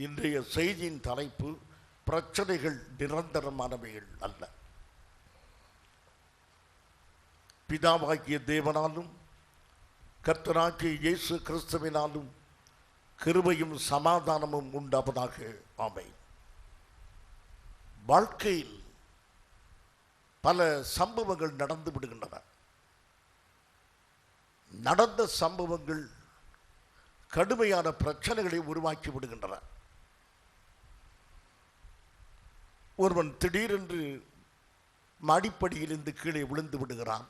இன்றைய செய்தியின் தலைப்பு பிரச்சனைகள் நிரந்தரமானவைகள் அல்ல. பிதாவாகிய தேவனாலும் கர்த்தராகிய இயேசு கிறிஸ்துவினாலும் கிருபையும் சமாதானமும் உண்டாவதாக. ஆமென். வாழ்க்கையில் பல சம்பவங்கள் நடந்து விடுகின்றன. நடந்த சம்பவங்கள் கடுமையான பிரச்சனைகளை உருவாக்கி விடுகின்றன. ஒருவன் திடீரென்று மாடிப்படியிலிருந்து கீழே விழுந்து விடுகிறான்.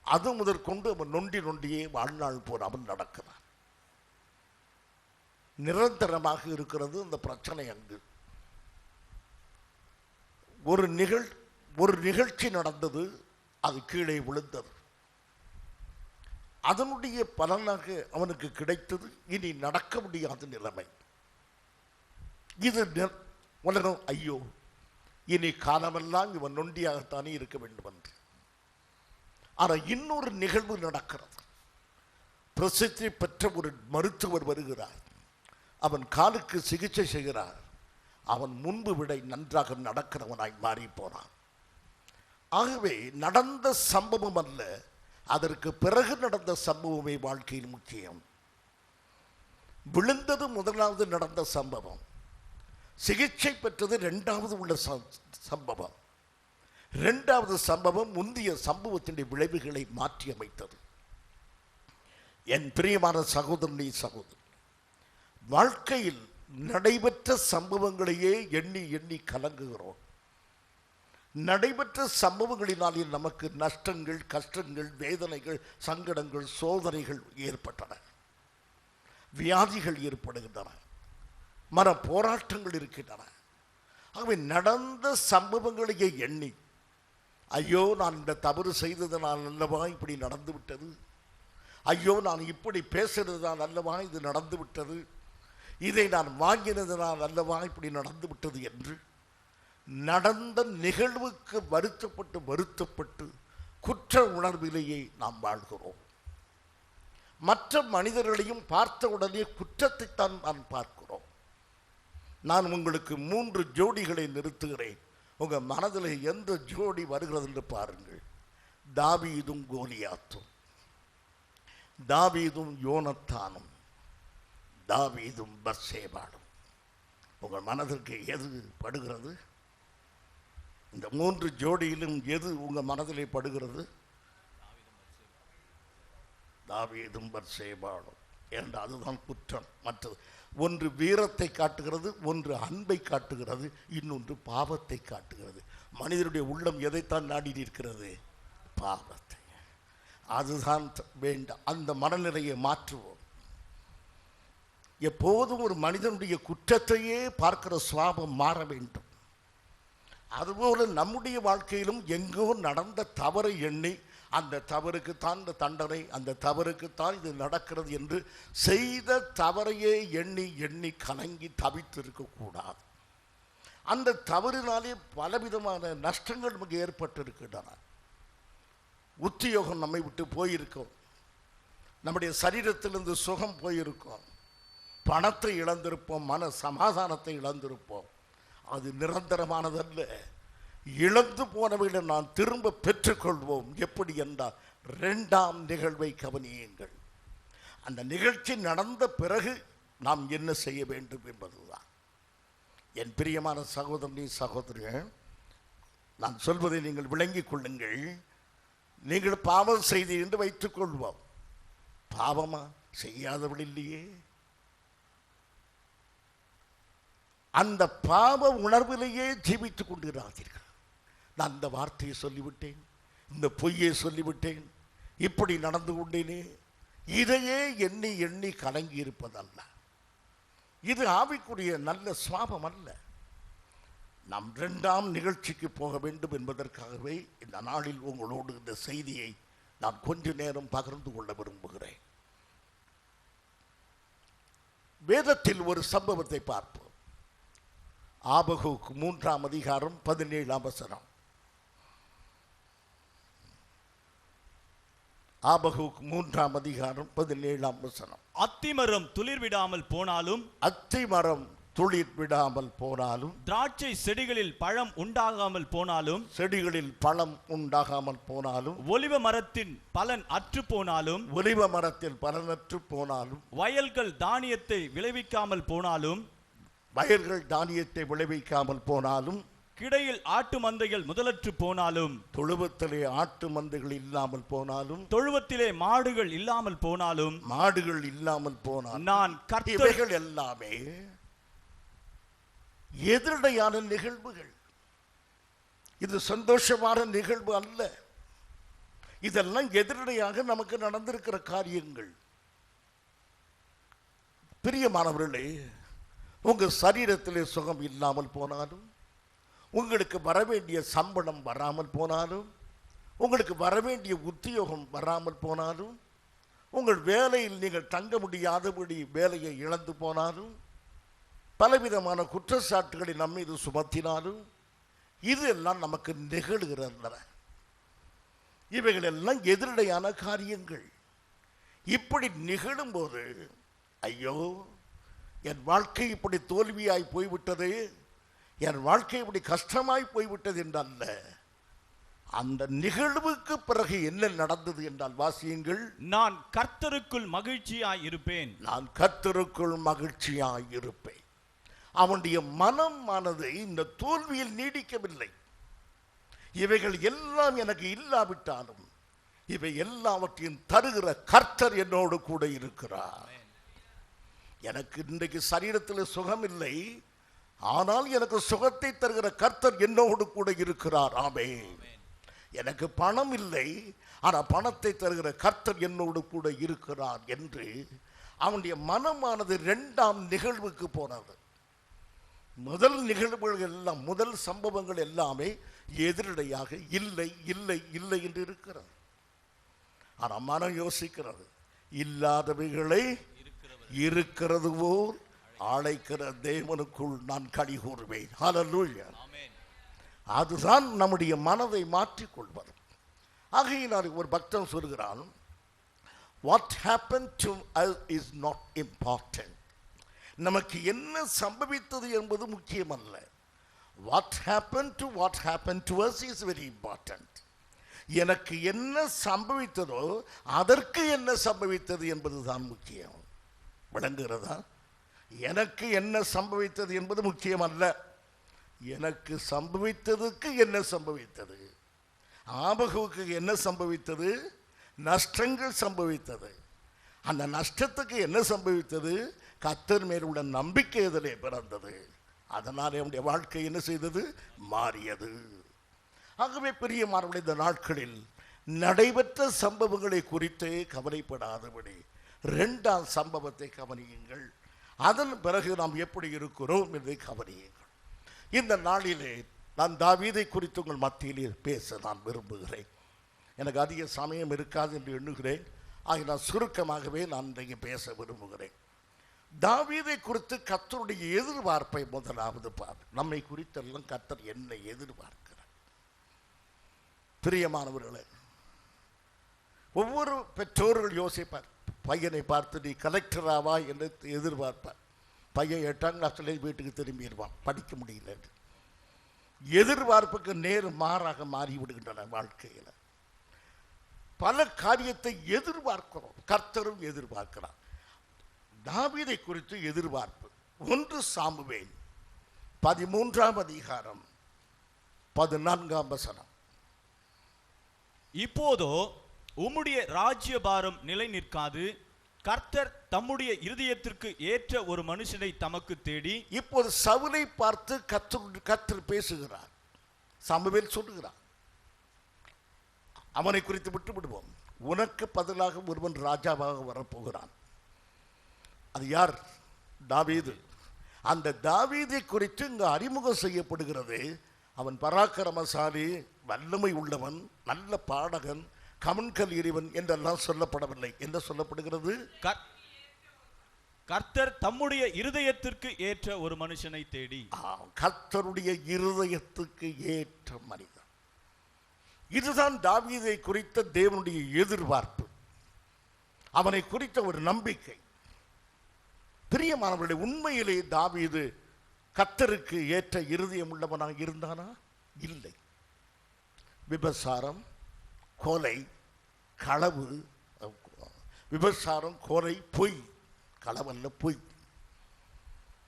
அது முதற்கொண்டு அவன் நொண்டியே வாழ்நாள் போர் அவன் நடக்கிறான். நிரந்தரமாக இருக்கிறது அந்த பிரச்சனை. அங்கு ஒரு நிகழ்ச்சி நடந்தது, அது கீழே விழுந்தது. அதனுடைய பலனாக அவனுக்கு கிடைத்தது இனி நடக்க முடியாத நிலைமை. இது உலகம் ஐயோ இனி காலமெல்லாம் இவன் நொண்டியாகத்தானே இருக்க வேண்டும் என்று. ஆனால் இன்னொரு நிகழ்வு நடக்கிறது. பிரசித்தி பெற்ற ஒரு மருத்துவர் வருகிறார். அவன் காலுக்கு சிகிச்சை செய்கிறார். அவன் முன்பு விட நன்றாக நடக்கிறவனாய் மாறி போனான். ஆகவே நடந்த சம்பவம் அல்ல, அதற்கு பிறகு நடந்த சம்பவமே வாழ்க்கையில் முக்கியம். விழுந்தது முதலாவது நடந்த சம்பவம், சிகிச்சை பெற்றது இரண்டாவது உள்ள சம்பவம். இரண்டாவது சம்பவம் முந்தைய சம்பவத்தினுடைய விளைவுகளை மாற்றி அமைத்தது. என் பிரியமான சகோதரனே சகோதரி, வாழ்க்கையில் நடைபெற்ற சம்பவங்களையே எண்ணி எண்ணி கலங்குகிறோம். நடைபெற்ற சம்பவங்களினாலே நமக்கு நஷ்டங்கள், கஷ்டங்கள், வேதனைகள், சங்கடங்கள், சோதனைகள் ஏற்பட்டன. வியாதிகள் ஏற்படுகின்றன. மன போராட்டங்கள் இருக்கின்றன. ஆகவே நடந்த சம்பவங்களையே எண்ணி ஐயோ நான் இந்த தவறு செய்ததனால் அல்லவா இப்படி நடந்து விட்டது, ஐயோ நான் இப்படி பேசுறதுதான் அல்லவா இது நடந்து விட்டது, இதை நான் வாங்கினதுனால் அல்லவா இப்படி நடந்து விட்டது என்று நடந்த நிகழ்வுக்கு வருத்தப்பட்டு குற்ற உணர்விலேயே நாம் வாழ்கிறோம். மற்ற மனிதர்களையும் பார்த்த உடனே குற்றத்தைத்தான் நாம் பார்க்கிறோம். நான் உங்களுக்கு 3 ஜோடிகளை நிறுத்துகிறேன். உங்கள் மனதில் எந்த ஜோடி வருகிறது என்று பாருங்கள். தாவீதும் கோலியாத்தும், தாவீதும் யோனத்தானும், தாவீதும் பத்சேபாளும். உங்கள் மனதிற்கு எது படுகிறது? இந்த 3 ஜோடியிலும் எது உங்கள் மனதிலே படுகிறது? தாவீதும் பத்சேபாளும். என்றால் அதுதான் குற்றம். மற்றது ஒன்று வீரத்தை காட்டுகிறது, ஒன்று அன்பை காட்டுகிறது, இன்னொன்று பாவத்தை காட்டுகிறது. மனிதனுடைய உள்ளம் எதைத்தான் நாடி இருக்கிறது? பாவத்தை. அதுதான் வேண்டாம். அந்த மனநிலையை மாற்றுவோம். எப்போதும் ஒரு மனிதனுடைய குற்றத்தையே பார்க்கிற சுவாபம் மாற வேண்டும். அதுபோல நம்முடைய வாழ்க்கையிலும் எங்கோ நடந்த தவறை எண்ணி அந்த தவறுக்குத்தான் இந்த தண்டனை, அந்த தவறுக்குத்தான் இது நடக்கிறது என்று செய்த தவறையே எண்ணி எண்ணி கலங்கி தவித்து இருக்கக்கூடாது. அந்த தவறினாலே பலவிதமான நஷ்டங்கள் நமக்கு ஏற்பட்டிருக்கின்றன. உத்தியோகம் நம்மை விட்டு போயிருக்கோம், நம்முடைய சரீரத்திலிருந்து சுகம் போயிருக்கோம், பணத்தை இழந்திருப்போம், மன சமாதானத்தை இழந்திருப்போம். அது நிரந்தரமானதல்ல. இழந்து போனவைகளை நான் திரும்ப பெற்றுக்கொள்வோம். எப்படி என்றால் 2ஆம் நிகழ்வை கவனியுங்கள். அந்த நிகழ்ச்சி நடந்த பிறகு நாம் என்ன செய்ய வேண்டும் என்பதுதான். என் பிரியமான சகோதரனே சகோதரிகள், நான் சொல்வதை நீங்கள் விளங்கிக் கொள்ளுங்கள். நீங்கள் பாவம் செய்தீர்கள் என்று வைத்துக் கொள்வோம். பாவமா? செய்யாதவள் இல்லையே. அந்த பாவ உணர்விலேயே ஜீவித்துக் கொண்டிருக்கிறீர்கள். நான் இந்த வார்த்தையை சொல்லிவிட்டேன், இந்த பொய்யை சொல்லிவிட்டேன், இப்படி நடந்து கொண்டேனே, இதையே எண்ணி எண்ணி கலங்கி இருப்பதல்ல. இது ஆவிக்குரிய நல்ல சுவாபம் அல்ல. நாம் 2ஆம் நிகழ்ச்சிக்கு போக வேண்டும் என்பதற்காகவே இந்த நாளில் உங்களோடு இந்த செய்தியை நான் கொஞ்ச நேரம் பகிர்ந்து கொள்ள விரும்புகிறேன். வேதத்தில் ஒரு சம்பவத்தை பார்ப்போம். ஆபகுக் 3ஆம் அதிகாரம் 17ஆம் வசனம். ஆபகுக் 3ஆம் அதிகாரம் 17ஆம் வசனம். அத்திமரம் துளிர் விடாமல் போனாலும், அத்திமரம் துளிர் விடாமல் போனாலும், திராட்சை செடிகளில் பழம் உண்டாகாமல் போனாலும், செடிகளில் பழம் உண்டாகாமல் போனாலும், ஒலிவ மரத்தின் பலன் அற்று போனாலும், ஒலிவ மரத்தில் பலனற்று போனாலும், வயல்கள் தானியத்தை விளைவிக்காமல் போனாலும், வயல்கள் தானியத்தை விளைவிக்காமல் போனாலும், கிடையில் ஆட்டு மந்தைகள் முதலற்று போனாலும், தொழுவத்திலே ஆட்டு மந்தைகள் இல்லாமல் போனாலும், தொழுவத்திலே மாடுகள் இல்லாமல் போனாலும், மாடுகள் இல்லாமல் போனாலும், நான் கர்த்தர். இவைகள் எல்லாமே எதிரடையான நிகழ்வுகள். இது சந்தோஷமான நிகழ்வு அல்ல. இதெல்லாம் எதிரடையாக நமக்கு நடந்திருக்கிற காரியங்கள். பிரியமானவர்களே, உங்க சரீரத்திலே சுகம் இல்லாமல் போனாலும், உங்களுக்கு வரவேண்டிய சம்பளம் வராமல் போனாலும், உங்களுக்கு வரவேண்டிய உத்தியோகம் வராமல் போனாலும், உங்கள் வேலையில் நீங்கள் தங்க முடியாதபடி வேலையை இழந்து போனாலும், பலவிதமான குற்றச்சாட்டுகளை நம்ம இது சுமத்தினாலும், இது எல்லாம் நமக்கு நிகழ்கிறதல்ல. இவைகள் எல்லாம் எதிரடையான காரியங்கள். இப்படி நிகழும்போது, ஐயோ என் வாழ்க்கை இப்படி தோல்வியாய் போய்விட்டது, என் வாழ்க்கை இப்படி கஷ்டமாய் போய்விட்டது என்றல்ல, அந்த நிகழ்வுக்கு பிறகு என்ன நடந்தது என்றால் வாசியுங்கள். நான் கர்த்தருக்குள் மகிழ்ச்சியாய் இருப்பேன். நான் கர்த்தருக்குள் மகிழ்ச்சியாய் இருப்பேன். அவனுடைய மனமானது இந்த தோல்வியில் நீடிக்கவில்லை. இவைகள் எல்லாம் எனக்கு இல்லாவிட்டாலும் இவை எல்லாவற்றையும் தருகிற கர்த்தர் என்னோடு கூட இருக்கிறார். எனக்கு இன்றைக்கு சரீரத்தில் சுகம் இல்லை, ஆனால் எனக்கு சுகத்தை தருகிற கர்த்தர் என்னோடு கூட இருக்கிறார். ஆமென். எனக்கு பணம் இல்லை, ஆனால் பணத்தை தருகிற கர்த்தர் என்னோடு கூட இருக்கிறார் என்று அவனுடைய மனமானது இரண்டாம் நிகழ்வுக்கு போனது. முதல் நிகழ்வுகள் எல்லாம், முதல் சம்பவங்கள் எல்லாமே எதிரடையாக இல்லை இல்லை இல்லை என்று இருக்கிறது. ஆனால் மனம் யோசிக்கிறது, இல்லாதவைகளை இருக்கிறது போல் அழைக்கிற தேவனுக்குள் நான் களி கூறுவேன். ஹல்லேலூயா. அதுதான் நம்முடைய மனதை மாற்றிக்கொள்வது. ஆகையினால் ஒரு பக்தன் சொல்கிறான், what happen to us is not important. நமக்கு என்ன சம்பவித்தது என்பது முக்கியமல்ல. What happen to us is very important. எனக்கு என்ன சம்பவித்ததோ அதற்கு என்ன சம்பவித்தது என்பதுதான் முக்கியம். விளங்குகிறதா? எனக்கு என்ன சம்பவித்தது என்பது முக்கியம் அல்ல, எனக்கு சம்பவித்ததுக்கு என்ன சம்பவித்தது. ஆபகுவுக்கு என்ன சம்பவித்தது? நஷ்டங்கள் சம்பவித்தது. அந்த நஷ்டத்துக்கு என்ன சம்பவித்தது? கர்த்தர் மேல் உள்ள நம்பிக்கை இதிலே பிறந்தது. அதனால் என்னுடைய வாழ்க்கை என்ன செய்தது? மாறியது. ஆகவே பிரியமானவர்களே, இந்த நாட்களில் நடைபெற்ற சம்பவங்களை குறித்தே கவலைப்படாதபடி இரண்டாம் சம்பவத்தை கவனியுங்கள். அதன் பிறகு நாம் எப்படி இருக்கிறோம் என்பதை கவனியுங்கள். இந்த நாளிலே நான் தாவீதை குறித்து உங்கள் மத்தியிலே பேச நான் விரும்புகிறேன். எனக்கு அதிக சமயம் இருக்காது என்று எண்ணுகிறேன். ஆக நான் சுருக்கமாகவே நான் இன்றைக்கு பேச விரும்புகிறேன். தாவீதை குறித்து கர்த்தருடைய எதிர்பார்ப்பை முதலாவது பார். நம்மை குறித்தெல்லாம் கர்த்தர் என்னை எதிர்பார்க்கிறார். பிரியமானவர்களே, ஒவ்வொரு பெற்றோர்கள் யோசிப்பார், பையனை பார்த்து நீ கலெக்டராவா என்று எதிர்பார்ப்பார். பையன் 8ஆம் கிளாஸ்ல வீட்டுக்கு திரும்பிடுவான், படிக்க முடியல. எதிர்பார்ப்புக்கு நேர் மாறாக மாறிவிடுகின்றன. வாழ்க்கையில் பல காரியத்தை எதிர்பார்க்கிறோம், கர்த்தரும் எதிர்பார்க்கிறார். தாவீதை குறித்து எதிர்பார்ப்பு. 1 சாமுவேல் 13ஆம் அதிகாரம் 14ஆம் வசனம். இப்போதோ உம்முடைய ராஜ்யபாரம் நிலை நிற்காது, கர்த்தர் தம்முடைய இருதயத்திற்கு ஏற்ற ஒரு மனுஷனை தமக்கு தேடி. இப்போது சவுலை பார்த்து கர்த்தர் பேசுகிறார். சாமுவேல் சொல்லுகிறார், அவனை குறித்து விட்டு விடுவோம், உனக்கு பதிலாக ஒருவன் ராஜாவாக வரப்போகிறான். அது யார்? தாவீது. அந்த தாவீதை குறித்து இங்கு அறிமுகம் செய்யப்படுகிறது. அவன் பராக்கிரமசாலி, வல்லமை உள்ளவன், நல்ல பாடகன், கமன்கல் எறிவன் என்றெல்லாம் சொல்லப்படவில்லை. என்ன சொல்லப்படுகிறது? கர்த்தர் தம்முடைய இருதயத்திற்கு ஏற்ற ஒரு மனுஷனை தேடி. கர்த்தருடைய இருதயத்துக்கு ஏற்ற மனிதன். இதுதான் தாவீதை குறித்த தேவனுடைய எதிர்பார்ப்பு. அவனை குறித்த ஒரு நம்பிக்கை. பிரியமானவர்களே, உண்மையிலே தாவீது கர்த்தருக்கு ஏற்ற இருதயம் உள்ளவனாக இருந்தானா? இல்லை. விபசாரம், கொலை, களவு, விபசாரம், கொலை, பொய், களவல்ல பொய்,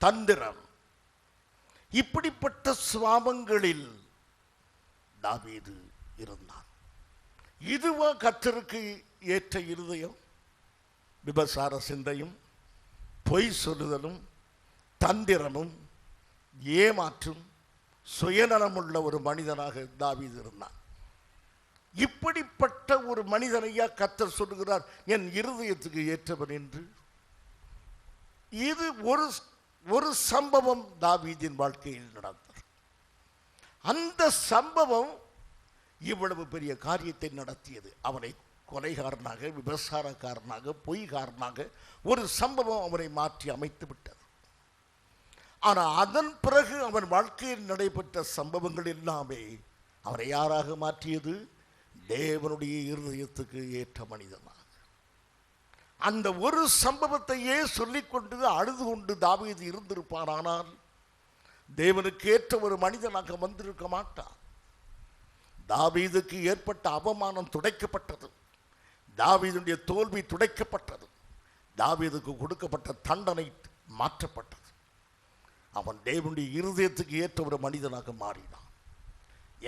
தந்திரம், இப்படிப்பட்ட சுவாபங்களில் தாவீது இருந்தான். இதுவா கர்த்தருக்கு ஏற்ற இருதயம்? விபசார சிந்தையும், பொய் சொல்லுதலும், தந்திரமும், ஏமாற்றும், சுயநலமுள்ள ஒரு மனிதனாக தாவீது இருந்தான். இப்படிப்பட்ட ஒரு மனிதனையா கர்த்தர் சொல்லுகிறார் என் இருதயத்துக்கு ஏற்றவன் என்று? இது ஒரு சம்பவம் தாவீதின் வாழ்க்கையில் நடந்தது. அந்த சம்பவம் இவ்வளவு பெரிய காரியத்தை நடத்தியது. அவனை கொலைகாரனாக, விபசாரக்காரனாக, பொய்காரனாக ஒரு சம்பவம் அவனை மாற்றி அமைத்து விட்டது. ஆனால் அதன் பிறகு அவன் வாழ்க்கையில் நடைபெற்ற சம்பவங்கள் எல்லாமே அவனை யாராக மாற்றியது? தேவனுடைய இருதயத்துக்கு ஏற்ற மனிதனாக. அந்த ஒரு சம்பவத்தையே சொல்லிக்கொண்டு அழுது கொண்டு தாவீது இருந்திருப்பான். ஆனால் தேவனுக்கு ஏற்ற ஒரு மனிதனாக வந்திருக்க மாட்டான். தாவீதுக்கு ஏற்பட்ட அவமானம் துடைக்கப்பட்டது. தாவீதுடைய தோல்வி துடைக்கப்பட்டது. தாவீதுக்கு கொடுக்கப்பட்ட தண்டனை மாற்றப்பட்டது. அவன் தேவனுடைய இருதயத்துக்கு ஏற்ற ஒரு மனிதனாக மாறினான்.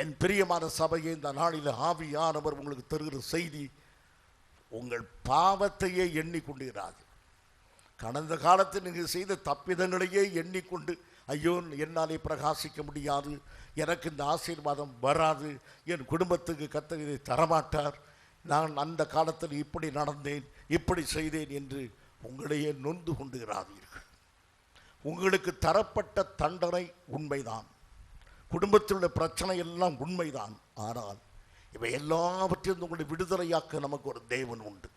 என் பிரியமான சபையை, இந்த நாளில் ஆவியானவர் உங்களுக்கு தருகிற செய்தி, உங்கள் பாவத்தையே எண்ணிக்கொண்டிராது. கடந்த காலத்தில் நீங்கள் செய்த தப்பிதங்களையே எண்ணிக்கொண்டு, ஐயோ என்னாலே பிரகாசிக்க முடியாது, எனக்கு இந்த ஆசீர்வாதம் வராது, என் குடும்பத்துக்கு கர்த்தர் இதை தரமாட்டார், நான் அந்த காலத்தில் இப்படி நடந்தேன், இப்படி செய்தேன் என்று உங்களையே நொந்து கொண்டுகிறாதீர்கள். உங்களுக்கு தரப்பட்ட தண்டனை உண்மைதான், குடும்பத்தில் உள்ள பிரச்சனை எல்லாம் உண்மைதான். ஆனால் இவை எல்லாவற்றையும் உங்களை விடுதலையாக்க நமக்கு ஒரு தேவன் உண்டு.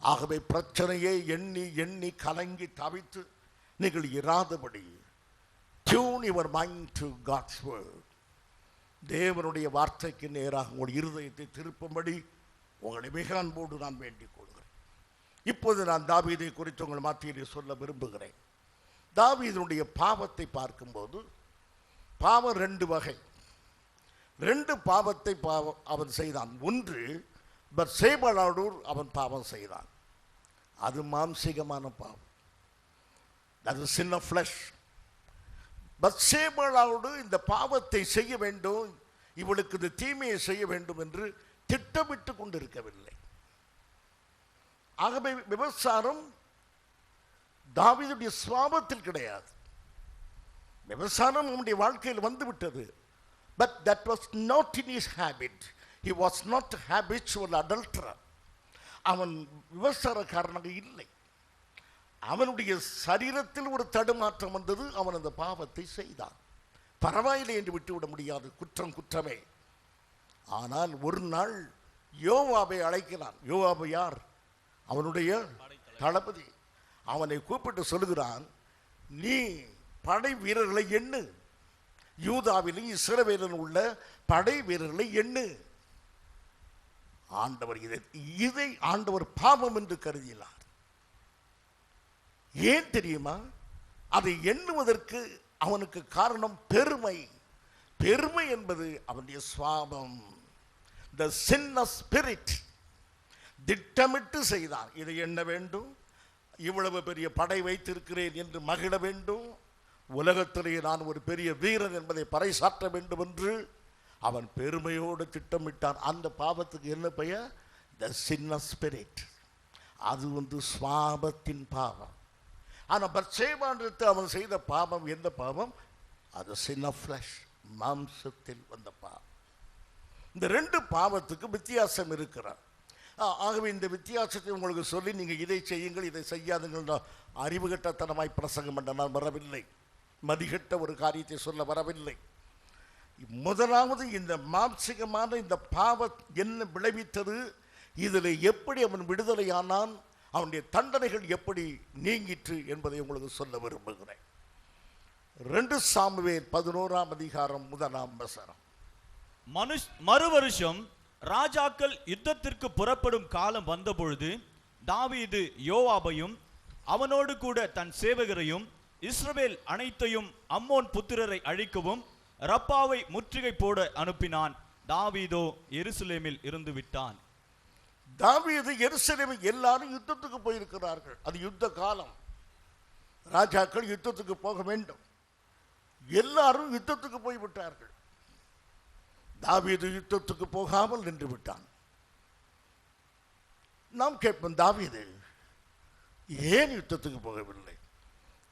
ஆகவே பிரச்சனையை எண்ணி எண்ணி கலங்கி தவித்து நீங்கள் இராதபடி, tune your mind to God's word, தேவனுடைய வார்த்தைக்கு நேராக உங்கள் இருதயத்தை திருப்பும்படி உங்களை மிக அன்போடு நான் வேண்டிக் கொள்கிறேன். இப்போது நான் தாவீதை குறித்து உங்கள் மத்தியிலே சொல்ல விரும்புகிறேன். தாவீதுடைய பாவத்தை பார்க்கும்போது, பாவம் ரெண்டு வகை. ரெண்டு பாவத்தை அவன் செய்தான். ஒன்று, பத்சேபாளோடு அவன் பாவம் செய்தான். அது மாம்சீகமான பாவம், அது சின் ஆஃப் ஃப்ளஷ். பத்சேபாளோடு இந்த பாவத்தை செய்ய வேண்டும், இவளுக்கு இந்த தீமையை செய்ய வேண்டும் என்று திட்டமிட்டு கொண்டிருக்கவில்லை. ஆகவே விபசாரம் தாவீதுடைய சுவாபத்தில் கிடையாது. விபசாரம் அவனுடைய வாழ்க்கையில் வந்துவிட்டது. But that was not in his habit. He was not a habitual adulterer. அவன் விபசாரக்காரனாக இல்லை. அவனுடைய சரீரத்தில் ஒரு தடுமாற்றம் வந்தது. அவன் அந்த பாவத்தை செய்தான். பரவாயில்லை என்று விட்டுவிட முடியாது, குற்றம் குற்றமே. ஆனால் ஒரு நாள் யோவாபை அழைக்கிறான். யோவாபு யார்? அவனுடைய தளபதி. அவனை கூப்பிட்டு சொல்லுகிறான், நீ படை வீரர்களை எண்ணு, யூதாவிலும் இஸ்ரவேலிலும் உள்ள படை வீரர்களை எண்ணு. ஆண்டவர் இதை ஆண்டவர் பாவம் என்று கருதினார். ஏன் தெரியுமா? அதை எண்ணுவதற்கு அவனுக்கு காரணம் பெருமை. பெருமை என்பது அவனுடைய சுவாபம். the sin of spirit. திட்டமிட்டு செய்தான். இதை எண்ண வேண்டும், இவ்வளவு பெரிய படை வைத்திருக்கிறேன் என்று மகிழ வேண்டும், உலகத்திலேயே நான் ஒரு பெரிய வீரன் என்பதை பறைசாற்ற வேண்டும் என்று அவன் பெருமையோடு திட்டமிட்டான். அந்த பாவத்துக்கு என்ன பெயர்? the sin of spirit. அது சுவாபத்தின் பாவம். ஆனால் பத்சேபாவிற்கு அவன் செய்த பாவம் எந்த பாவம்? அது sin of flesh, மாம்சத்தில் வந்த பாவம். இந்த ரெண்டு பாவத்துக்கு வித்தியாசம் இருக்கிறார். ஆகவே இந்த வித்தியாசத்தை உங்களுக்கு சொல்லி நீங்கள் இதை செய்யுங்கள் இதை செய்யாதுங்கள் அறிவுகட்டத்தனமாய் பிரசங்கம் பண்ண நான் வரவில்லை. மதிகட்ட ஒரு காரியத்தை சொல்ல வரவில்லை. முதலாவது, இந்த மாம்சிகமான இந்த பாவம் என்ன விளைவித்தது, இதில் எப்படி அவன் விடுதலையானான், அவனுடைய தண்டனைகள் எப்படி நீங்கிற்று என்பதை உங்களுக்கு சொல்ல விரும்புகிறேன். 2 சாமுவேல் 11ஆம் அதிகாரம் 1ஆம் வசனம். மறு வருஷம் ராஜாக்கள் யுத்தத்திற்கு புறப்படும் காலம் வந்தபொழுது தாவீது யோவாபையும் அவனோடு கூட தன் சேவகரையும் இஸ்ரவேல் அனைத்தையும் அம்மோன் புத்திரரை அழிக்கவும் ரப்பாவை முற்றுகை போட அனுப்பினான். தாவீதோ எருசலேமில் இருந்து விட்டான். தாவீது எருசலேமில் எல்லாரும் யுத்தத்துக்கு போயிருக்கிறார்கள். அது யுத்த காலம். ராஜாக்கள் யுத்தத்துக்கு போக வேண்டும். எல்லாரும் யுத்தத்துக்கு போய்விட்டார்கள். தாவீது யுத்தத்துக்கு போகாமல் நின்று விட்டான். நாம் கேட்போம், தாவீது ஏன் யுத்தத்துக்கு போகவில்லை?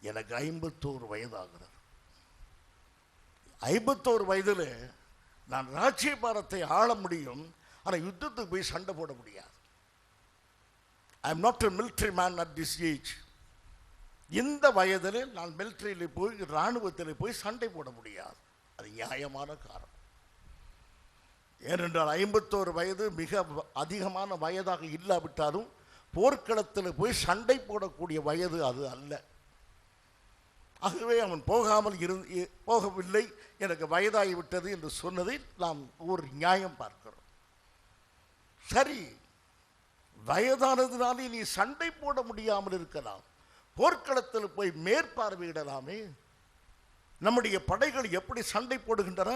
எனக்கு 51 வயதாகிறது. 51 வயதில் நான் ராஜ்யபாரத்தை ஆள முடியும், ஆனால் யுத்தத்துக்கு போய் சண்டை போட முடியாது. I am not a military man at this age. இந்த வயதில் நான் மிலிட்டரியில் போய் இராணுவத்தில் போய் சண்டை போட முடியாது. அது நியாயமான காரணம். ஏனென்றால் 51 வயது மிக அதிகமான வயதாக இல்லாவிட்டாலும் போர்க்களத்தில் போய் சண்டை போடக்கூடிய வயது அது அல்ல. ஆகவே அவன் போகவில்லை. எனக்கு வயதாகிவிட்டது என்று சொன்னதில் நாம் ஒரு நியாயம் பார்க்கிறோம். சரி, வயதானதுனாலே நீ சண்டை போட முடியாமல் இருக்கலாம். போர்க்களத்தில் போய் மேற்பார்வையிடலாமே. நம்முடைய படைகள் எப்படி சண்டை போடுகின்றன,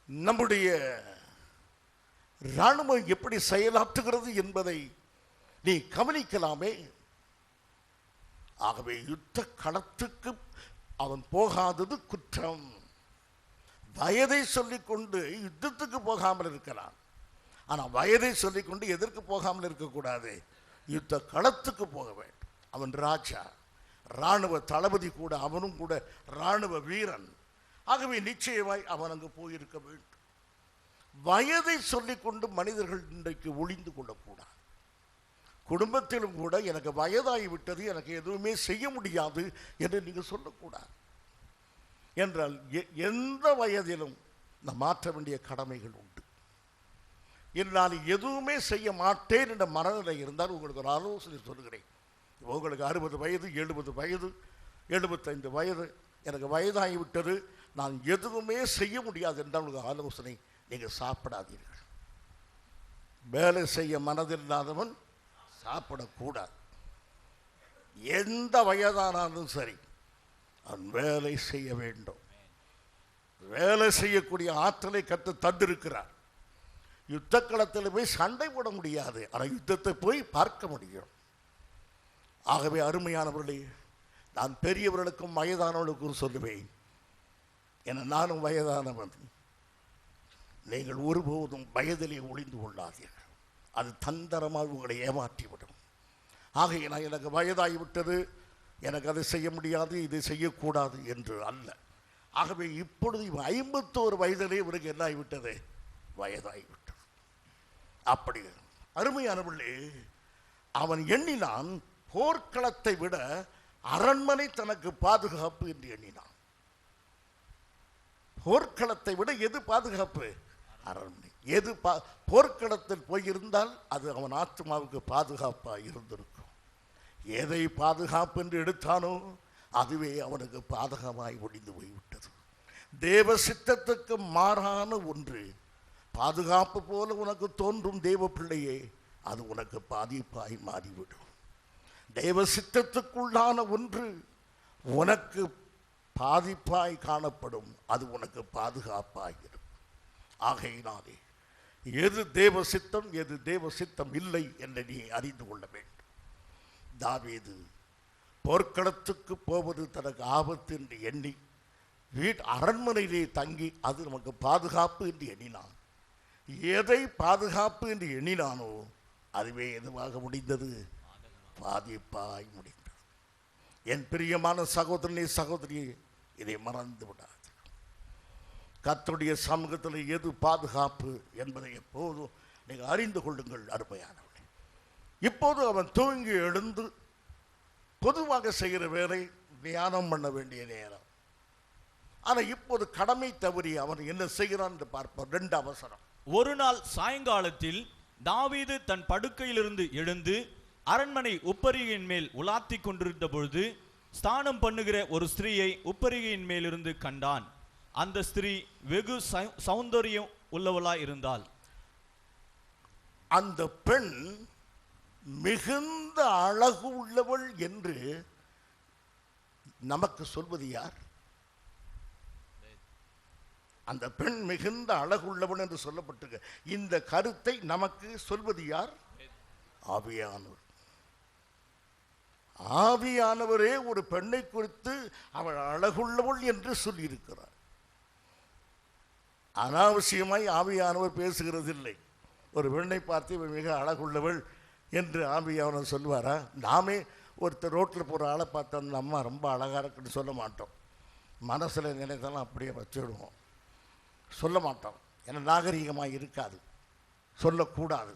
நம்முடைய இராணுவம் எப்படி செயலாற்றுகிறது என்பதை நீ கவனிக்கலாமே. ஆகவே யுத்த களத்துக்கு அவன் போகாதது குற்றம். வயதை சொல்லிக்கொண்டு யுத்தத்துக்கு போகாமல் இருக்கலாம், ஆனால் வயதை சொல்லிக்கொண்டு எதற்கு போகாமல் இருக்கக்கூடாது? யுத்த களத்துக்கு போக வேண்டும். அவன் ராஜா, இராணுவ தளபதி கூட, அவனும் கூட இராணுவ வீரன். ஆகவே நிச்சயமாய் அவன் அங்கு போயிருக்க வேண்டும். வயதை சொல்லிக்கொண்டு மனிதர்கள் இன்றைக்கு ஒளிந்து கொள்ளக்கூடாது. குடும்பத்திலும் கூட எனக்கு வயதாகிவிட்டது, எனக்கு எதுவுமே செய்ய முடியாது என்று நீங்கள் சொல்லக்கூடாது. என்றால் எந்த வயதிலும் நான் மாற்ற வேண்டிய கடமைகள் உண்டு. என்னால் எதுவுமே செய்ய மாட்டேன் என்ற மனநிலை இருந்தால் உங்களுக்கு ஒரு ஆலோசனை சொல்லுகிறேன். உங்களுக்கு 60 வயது, 70 வயது, 75 வயது, எனக்கு வயதாகிவிட்டது, நான் எதுவுமே செய்ய முடியாது என்றால் உங்களுக்கு ஆலோசனை, நீங்கள் சாப்பிடாதீர்கள். வேலை செய்ய மனதில்லாதவன் சாப்பிடக்கூடாது. எந்த வயதானாலும் சரி, அவன் வேலை செய்ய வேண்டும். வேலை செய்யக்கூடிய ஆற்றலை கற்று தந்திருக்கிறார். யுத்த களத்தில் போய் சண்டை போட முடியாது, ஆனால் யுத்தத்தை போய் பார்க்க முடியும். ஆகவே அருமையானவர்களே, நான் பெரியவர்களுக்கும் வயதானவர்களுக்கும் சொல்லுவேன், என நானும் வயதானவன், நீங்கள் ஒருபோதும் வயதிலே ஒளிந்து கொள்ளாதீர்கள். அது தந்திரமாக உங்களை ஏமாற்றிவிடும். ஆகையினால் எனக்கு வயதாகிவிட்டது, எனக்கு அதை செய்ய முடியாது, இதை செய்யக்கூடாது என்று அல்ல. ஆகவே இப்பொழுது 51 வயதிலே இவருக்கு என்ன ஆகிவிட்டது? வயதாகிவிட்டது. அப்படி அருமையானவர்களே, அவன் எண்ணினான் போர்க்களத்தை விட அரண்மனை தனக்கு பாதுகாப்பு என்று எண்ணினான். போர்க்களத்தை விட எது பாதுகாப்பு? அரண்மனை. எது போர்க்களத்தில் போயிருந்தால் அது அவன் ஆத்மாவுக்கு பாதுகாப்பாக இருந்திருக்கும். எதை பாதுகாப்பு என்று எடுத்தானோ அதுவே அவனுக்கு பாதகமாய் ஒழிந்து போய்விட்டது. தேவ சித்தத்துக்கு மாறான ஒன்று பாதுகாப்பு போல உனக்கு தோன்றும் தேவ பிள்ளையே, அது உனக்கு பாதிப்பாய் மாறிவிடும். தேவ சித்தத்துக்குள்ளான ஒன்று உனக்கு பாதிப்பாய் காணப்படும், அது உனக்கு பாதுகாப்பாகிறது. ஆகையினாலே எது தேவ சித்தம், எது தேவ சித்தம் இல்லை என்று நீ அறிந்து கொள்ள வேண்டும். தாவீது போர்க்களத்துக்கு போவது தனக்கு ஆபத்து என்று எண்ணி அரண்மனையிலே தங்கி அது நமக்கு பாதுகாப்பு என்று எண்ணினான். எதை பாதுகாப்பு என்று எண்ணினானோ அதுவே எதுவாக முடிந்தது? பாதிப்பாய் முடிந்தது. என் பிரியமான சகோதரனே, சகோதரியே, இதை மறந்து விடாது. கர்த்தருடைய சமூகத்தில் எது பாதுகாப்பு என்பதை எப்போதும் நீங்கள் அறிந்து கொள்ளுங்கள் அருமையானவர்களே. இப்போது அவன் தூங்கி எழுந்து பொதுவாக செய்கிற வேலை தியானம் பண்ண வேண்டிய நேரம். ஆனால் இப்போது கடமை தவறி அவன் என்ன செய்கிறான் என்று பார்ப்போம். 2 அவசரம். ஒரு நாள் சாயங்காலத்தில் தாவீது தன் படுக்கையிலிருந்து எழுந்து அரண்மனை உப்பரிகையின் மேல் உலாத்திக் கொண்டிருந்த பொழுது ஸ்நானம் பண்ணுகிற ஒரு ஸ்திரீயை உப்பரிகையின் மேலிருந்து கண்டான். அந்த ஸ்திரீ வெகு சௌந்தரியம் உள்ளவளாய் இருந்தாள். அந்த பெண் மிகுந்த அழகு உள்ளவள் என்று நமக்கு சொல்வது யார்? அந்த பெண் மிகுந்த அழகுள்ளவன் என்று சொல்லப்பட்டிருக்க இந்த கருத்தை நமக்கு சொல்வது யார்? ஆவியானவர். ஆவியானவரே ஒரு பெண்ணை குறித்து அவள் அழகுள்ளவள் என்று சொல்லியிருக்கிறார். அனாவசியமாய் ஆவியானவர் பேசுகிறது இல்லை. ஒரு பெண்ணை பார்த்து இவள் மிக அழகுள்ளவள் என்று ஆவியானவர் சொல்வாரா? நாமே ஒருத்தர் ரோட்டில் போகிற ஆளை பார்த்து அந்த அம்மா ரொம்ப அழகாக இருக்குன்னு சொல்ல மாட்டோம். மனசில் நினைத்தாலும் அப்படியே வச்சுடுவோம், சொல்ல மாட்டோம். ஏன்னா நாகரிகமாக இருக்காது, சொல்லக்கூடாது.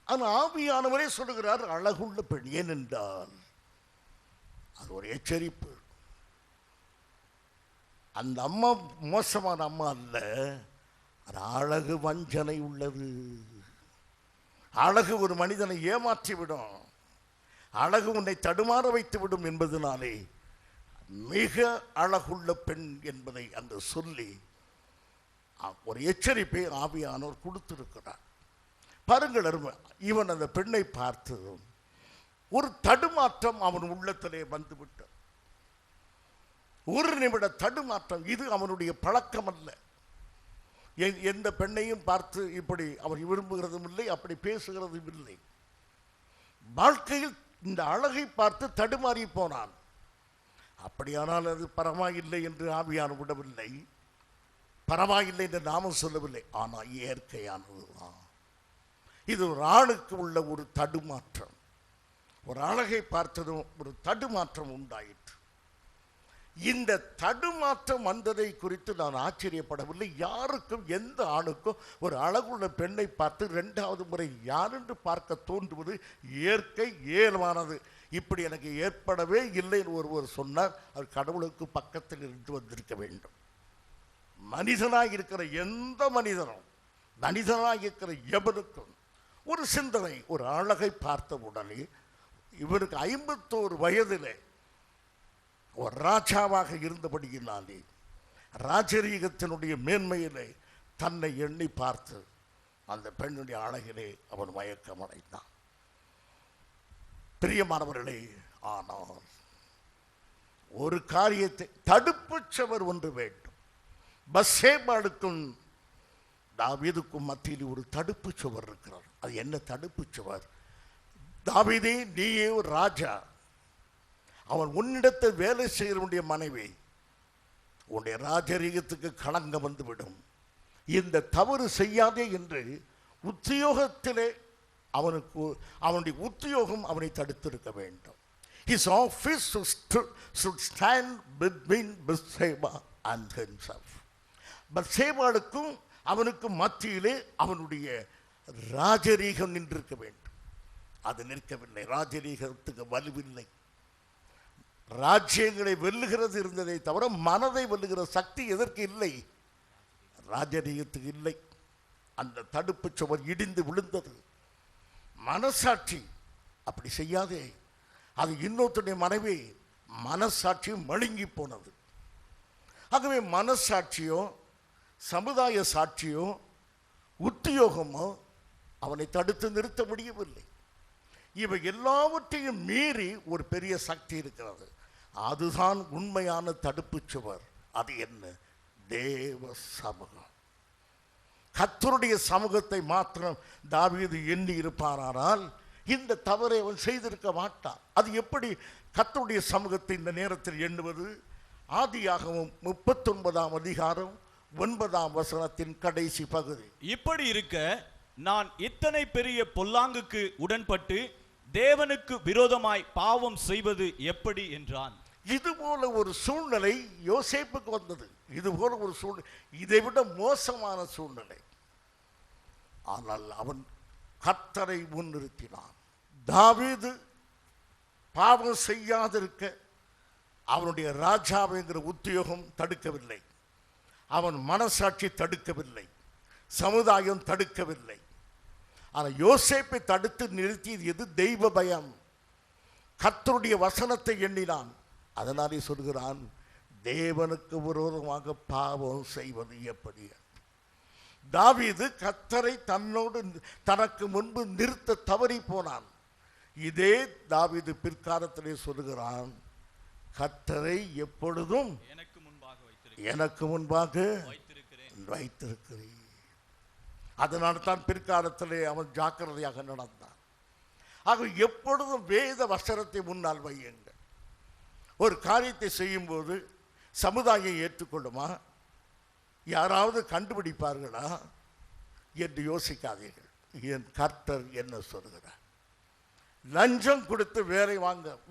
ஆனால் ஆவியானவரே சொல்லுகிறார் அழகுள்ள பெண். ஏனென்றால் அது ஒரு எச்சரிப்பு. அந்த அம்மா மோசமான அம்மா அல்ல, அது அழகு வஞ்சனை உள்ளது. அழகு ஒரு மனிதனை ஏமாற்றிவிடும், அழகு உன்னை தடுமாற வைத்து விடும் என்பதனாலே மிக அழகுள்ள பெண் என்பதை அங்கு சொல்லி ஒரு எச்சரிப்பை ஆவியானவர் கொடுத்திருக்கிறார். பாருங்கள் அருமை, இவன் அந்த பெண்ணை பார்த்ததும் ஒரு தடுமாற்றம் அவன் உள்ளத்திலே வந்துவிட்டது. ஒரு நிமிட தடுமாற்றம். இது அவனுடைய பழக்கம் அல்ல. எந்த பெண்ணையும் பார்த்து இப்படி அவன் விரும்புகிறதும் இல்லை, அப்படி பேசுகிறதும் இல்லை. வாழ்க்கையில் இந்த அழகை பார்த்து தடுமாறி போனான். அப்படியானால் அது பரவாயில்லை என்று ஆவியானவர் விடவில்லை, பரவாயில்லை என்று நாமும் சொல்லவில்லை. ஆனால் இயற்கையானதுதான். இது ஒரு ஆணுக்கு உள்ள ஒரு தடுமாற்றம். ஒரு அழகை பார்த்ததும் ஒரு தடுமாற்றம் உண்டாயிற்று. இந்த தடுமாற்றம் வந்ததை குறித்து நான் ஆச்சரியப்படவில்லை. யாருக்கும், எந்த ஆணுக்கும் ஒரு அழகுள்ள பெண்ணை பார்த்து இரண்டாவது முறை யாரென்று பார்க்க தோன்றுவது இயற்கை, இயல்பானது. இப்படி எனக்கு ஏற்படவே இல்லை என்று ஒருவர் சொன்னார், அவர் கடவுளுக்கு பக்கத்தில் இருந்து வந்திருக்க வேண்டும். மனிதனாக இருக்கிற எந்த மனிதனும், மனிதனாக இருக்கிற எவனுக்கும் ஒரு சிந்தனை, ஒரு அழகை பார்த்த உடனே இவருக்கு 51 வயதிலே ஒரு ராஜாவாக இருந்தபடியினாலே ராஜரீகத்தினுடைய மேன்மையிலே தன்னை எண்ணி பார்த்து அந்த பெண்ணுடைய அழகிலே அவன் மயக்கம் அடைந்தான். பிரியமானவர்களே, ஆனால் ஒரு காரியத்தை, தடுப்பு சுவர் ஒன்று வேண்டும். பத்சேபாளுக்கும் தாவீதுக்கும் மத்தியில் ஒரு தடுப்பு சுவர் இருக்கிறார். அது என்ன தடுப்பு சுவர்? தாவீதே, நீயே ஒரு ராஜா, அவன் உன்னிடத்தை வேலை செய்கிறவனுடைய மனைவி, உன்னுடைய ராஜரீகத்துக்கு களங்கம் வந்துவிடும். இந்த தவறு செய்யாதே என்று உத்தியோகத்திலே அவனுக்கு, அவனுடைய உத்தியோகம் அவனை தடுத்திருக்க வேண்டும். His office should stand between Bathsheba and himself. பத்சேபாளுக்கும் அவனுக்கு மத்தியிலே அவனுடைய ராஜரீகம் நின்றிருக்க வேண்டும். அது நிற்கவில்லை. ராஜரீகத்துக்கு வலுவில்லை. ராஜ்யங்களை வெல்லுகிறது இருந்ததை தவிர மனதை வெல்லுகிற சக்தி எதற்கு இல்லை? ராஜரீகத்துக்கு இல்லை. அந்த தடுப்பு சுவர் இடிந்து விழுந்தது. மனசாட்சி அப்படி செய்யாதே, அது இன்னொருத்தருடைய மனைவி, மனசாட்சியும் மழுங்கி போனது. ஆகவே மனசாட்சியோ, சமுதாய சாட்சியோ, உத்தியோகமோ அவனை தடுத்து நிறுத்த முடியவில்லை. இவை எல்லாவற்றையும் மீறி ஒரு பெரிய சக்தி இருக்கிறது. அதுதான் உண்மையான தடுப்பு சுவர். அது என்ன? தேவ சமூகம். கர்த்தருடைய சமூகத்தை மாத்திரம் தாவீது எண்ணி இருப்பாரானால் இந்த தவறை அவன் செய்திருக்க மாட்டான். அது எப்படி கர்த்தருடைய சமூகத்தை இந்த நேரத்தில் எண்ணுவது? ஆதியாகமம் 39ஆம் அதிகாரம் 9ஆம் வசனத்தின் கடைசி பகுதி. இப்படி இருக்க நான் இத்தனை பெரிய பொல்லாங்குக்கு உடன்பட்டு தேவனுக்கு விரோதமாய் பாவம் செய்வது எப்படி என்றான். இதுபோல ஒரு சூழ்நிலை யோசேப்புக்கு வந்தது. இதுபோல ஒரு சூழ்நிலை, இதை விட மோசமான சூழ்நிலை. ஆனால் அவன் கர்த்தரை முன்னிறுத்தினான். தாவீது பாவம் செய்யாதிருக்க அவனுடைய ராஜாவுங்கிற உத்தியோகம் தடுக்கவில்லை, அவன் மனசாட்சி தடுக்கவில்லை, சமுதாயம் தடுக்கவில்லை. ஆனால் யோசேப்பை தடுத்து நிறுத்தியது எது? தெய்வ பயம். கர்த்தருடைய வசனத்தை எண்ணினான். அதனாலே சொல்கிறான், தேவனுக்கு விரோதமாக பாவம் செய்வது எப்படி? தாவீது கர்த்தரை தனக்கு முன்பு நிறுத்த தவறி போனான். இதே தாவீது பிற்காலத்திலே சொல்லுகிறான், கர்த்தரை எப்பொழுதும் எனக்கு முன்பாக வைத்திருக்கிறேன். அதனால தான் பிற்காலத்திலே அவன் ஜாக்கிரதையாக நடந்தான். ஆக எப்பொழுதும் வேத வசனத்தை முன்னால் வையுங்கள். ஒரு காரியத்தை செய்யும்போது சமுதாயம் ஏற்றுக்கொள்ளுமா, யாராவது கண்டுபிடிப்பார்களா என்று யோசிக்காதீர்கள். என் கர்த்தர் என்ன சொல்கிறார்? லஞ்சம் கொடுத்து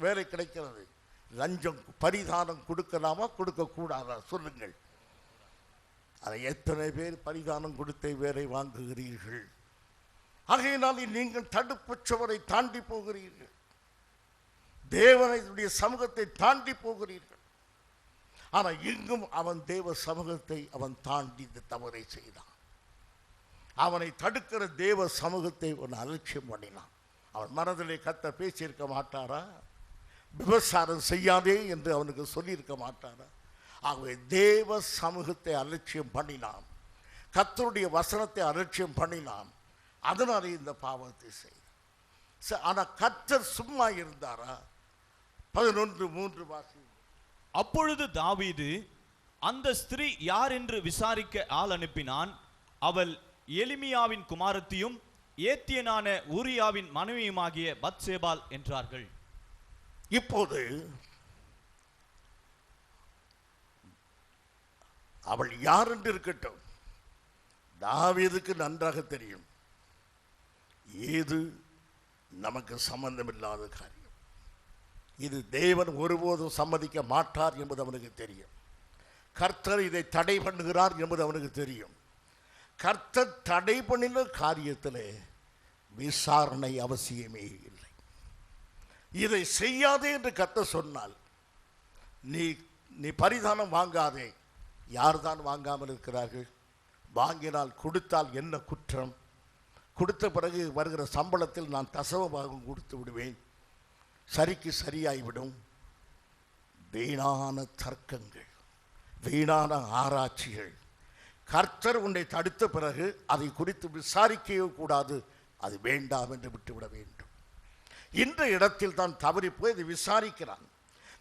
வேலை கிடைக்கிறது. லஞ்சம் பரிதானம் கொடுக்கலாமா கொடுக்கக்கூடாதா சொல்லுங்கள். அதை எத்தனை பேர் பரிதானம் கொடுத்து வேலை வாங்குகிறீர்கள்? ஆகையினால் நீங்கள் தடுப்பற்றவரை தாண்டி போகிறீர்கள், தேவனுடைய சமூகத்தை தாண்டி போகிறீர்கள். ஆனால் இங்கும் அவன் தேவ சமூகத்தை அவன் தாண்டி இந்த தவறை செய்தான். அவனை தடுக்கிற தேவ சமூகத்தை அவன் அலட்சியம் பண்ணினான். அவன் மனதிலே கர்த்தர் பேசியிருக்க மாட்டாரா? விபசாரம் செய்யாதே என்று அவனுக்கு சொல்லியிருக்க மாட்டாரா? ஆகவே தேவ சமூகத்தை அலட்சியம் பண்ணினான், கர்த்தருடைய வசனத்தை அலட்சியம் பண்ணினான். அதனாலே இந்த பாவத்தை செய்தான். ஆனால் கர்த்தர் சும்மா இருந்தாரா? 11:3 வாசி. அப்பொழுது தாவீது அந்த ஸ்திரீ யார் என்று விசாரிக்க ஆள் அனுப்பினான். அவள் எலிமியாவின் குமாரத்தியும் ஏத்தியனான ஊரியாவின் மனைவியுமாகிய பத்சேபாள் என்றார்கள். இப்போது அவள் யார் என்று இருக்கட்டும், தாவீதுக்கு நன்றாக தெரியும் ஏது நமக்கு சம்பந்தமில்லாத காரியம். இது தேவன் ஒருபோதும் சம்மதிக்க மாட்டார் என்பது அவனுக்கு தெரியும். கர்த்தர் இதை தடை பண்ணுகிறார் என்பது அவனுக்கு தெரியும். கர்த்தர் தடை பண்ணின காரியத்தில் விசாரணை அவசியமே இல்லை. இதை செய்யாதே என்று கர்த்தர் சொன்னால் நீ பரிதானம் வாங்காதே. யார் தான் வாங்காமல் இருக்கிறார்கள்? வாங்கினால் கொடுத்தால் என்ன குற்றம்? கொடுத்த பிறகு வருகிற சம்பளத்தில் நான் தசமபாகம் கொடுத்து விடுவேன், சரிக்கு சரியாய்விடும். வீணான தர்க்கங்கள், வீணான ஆராய்ச்சிகள். கர்த்தர் உன்னை தடுத்த பிறகு அதை குறித்து விசாரிக்கவே கூடாது, அது வேண்டாம் என்று விட்டுவிட வேண்டும். இந்த இடத்தில் தான் தவறி போய் இதை விசாரிக்கிறான்.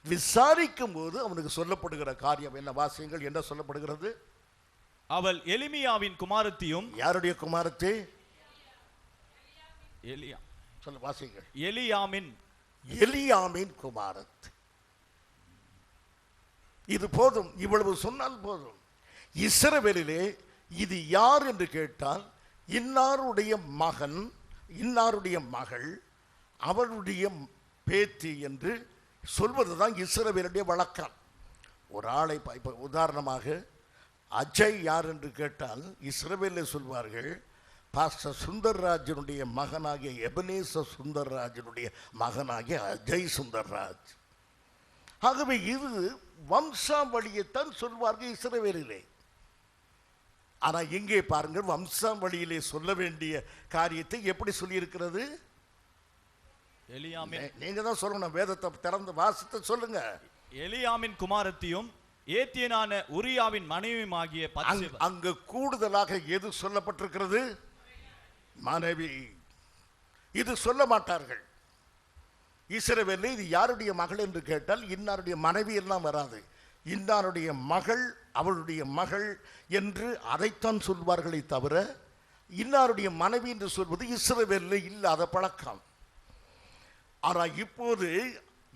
விசாரிக்கும் போது அவனுக்கு சொல்லப்படுகிற காரியம் என்ன? வாசியங்கள் என்ன சொல்லப்படுகிறது? அவள் எலிமியாவின் குமாரத்தியும். யாருடைய குமாரத்தி? எலியா. சொல்ல வாசியங்கள். எலியாமின் குமாரத்தி. இது போதும், இவ்வளவு சொன்னால் போதும். இஸ்ரவேலிலே இது யார் என்று கேட்டால் இன்னாருடைய மகன், இன்னாருடைய மகள், அவருடைய பேத்தி என்று சொல்வதுதான் இஸ்ரவேலுடைய வழக்கம். ஒரு ஆளை இப்போ உதாரணமாக அஜய் யார் என்று கேட்டால் இஸ்ரவேலில் சொல்வார்கள் பாஸ்டர் சுந்தர்ராஜனுடைய மகனாகிய எபனேசர் சுந்தர்ராஜனுடைய மகனாகிய அஜய் சுந்தர்ராஜ். ஆகவே இது வம்சாவளியைத்தான் சொல்வார்கள் இஸ்ரவேலிலே. ஆனால் இங்கே பாருங்கள், வம்சாவளியிலே சொல்ல வேண்டிய காரியத்தை எப்படி சொல்லியிருக்கிறது? நீங்க தான் சொல்லணும், வேதத்தை திறந்து வாசித்து சொல்லுங்க. எலியாமின் குமாரத்தியும் ஏத்தியனான உரியாவின் மனைவியுமாகிய பத்சேபா. அங்கு கூடுதலாக எது சொல்லப்பட்டிருக்கிறது? மனைவி. இது சொல்ல மாட்டார்கள் இஸ்ரவேலில். இது யாருடைய மகள் என்று கேட்டால் இன்னாருடைய மனைவி எல்லாம் வராது. இன்னாருடைய மகள், அவளுடைய மகள் என்று அதைத்தான் சொல்வார்களே தவிர இன்னாருடைய மனைவி என்று சொல்வது இஸ்ரவேலில் இல்லாத பழக்கம். ஆனால் இப்போது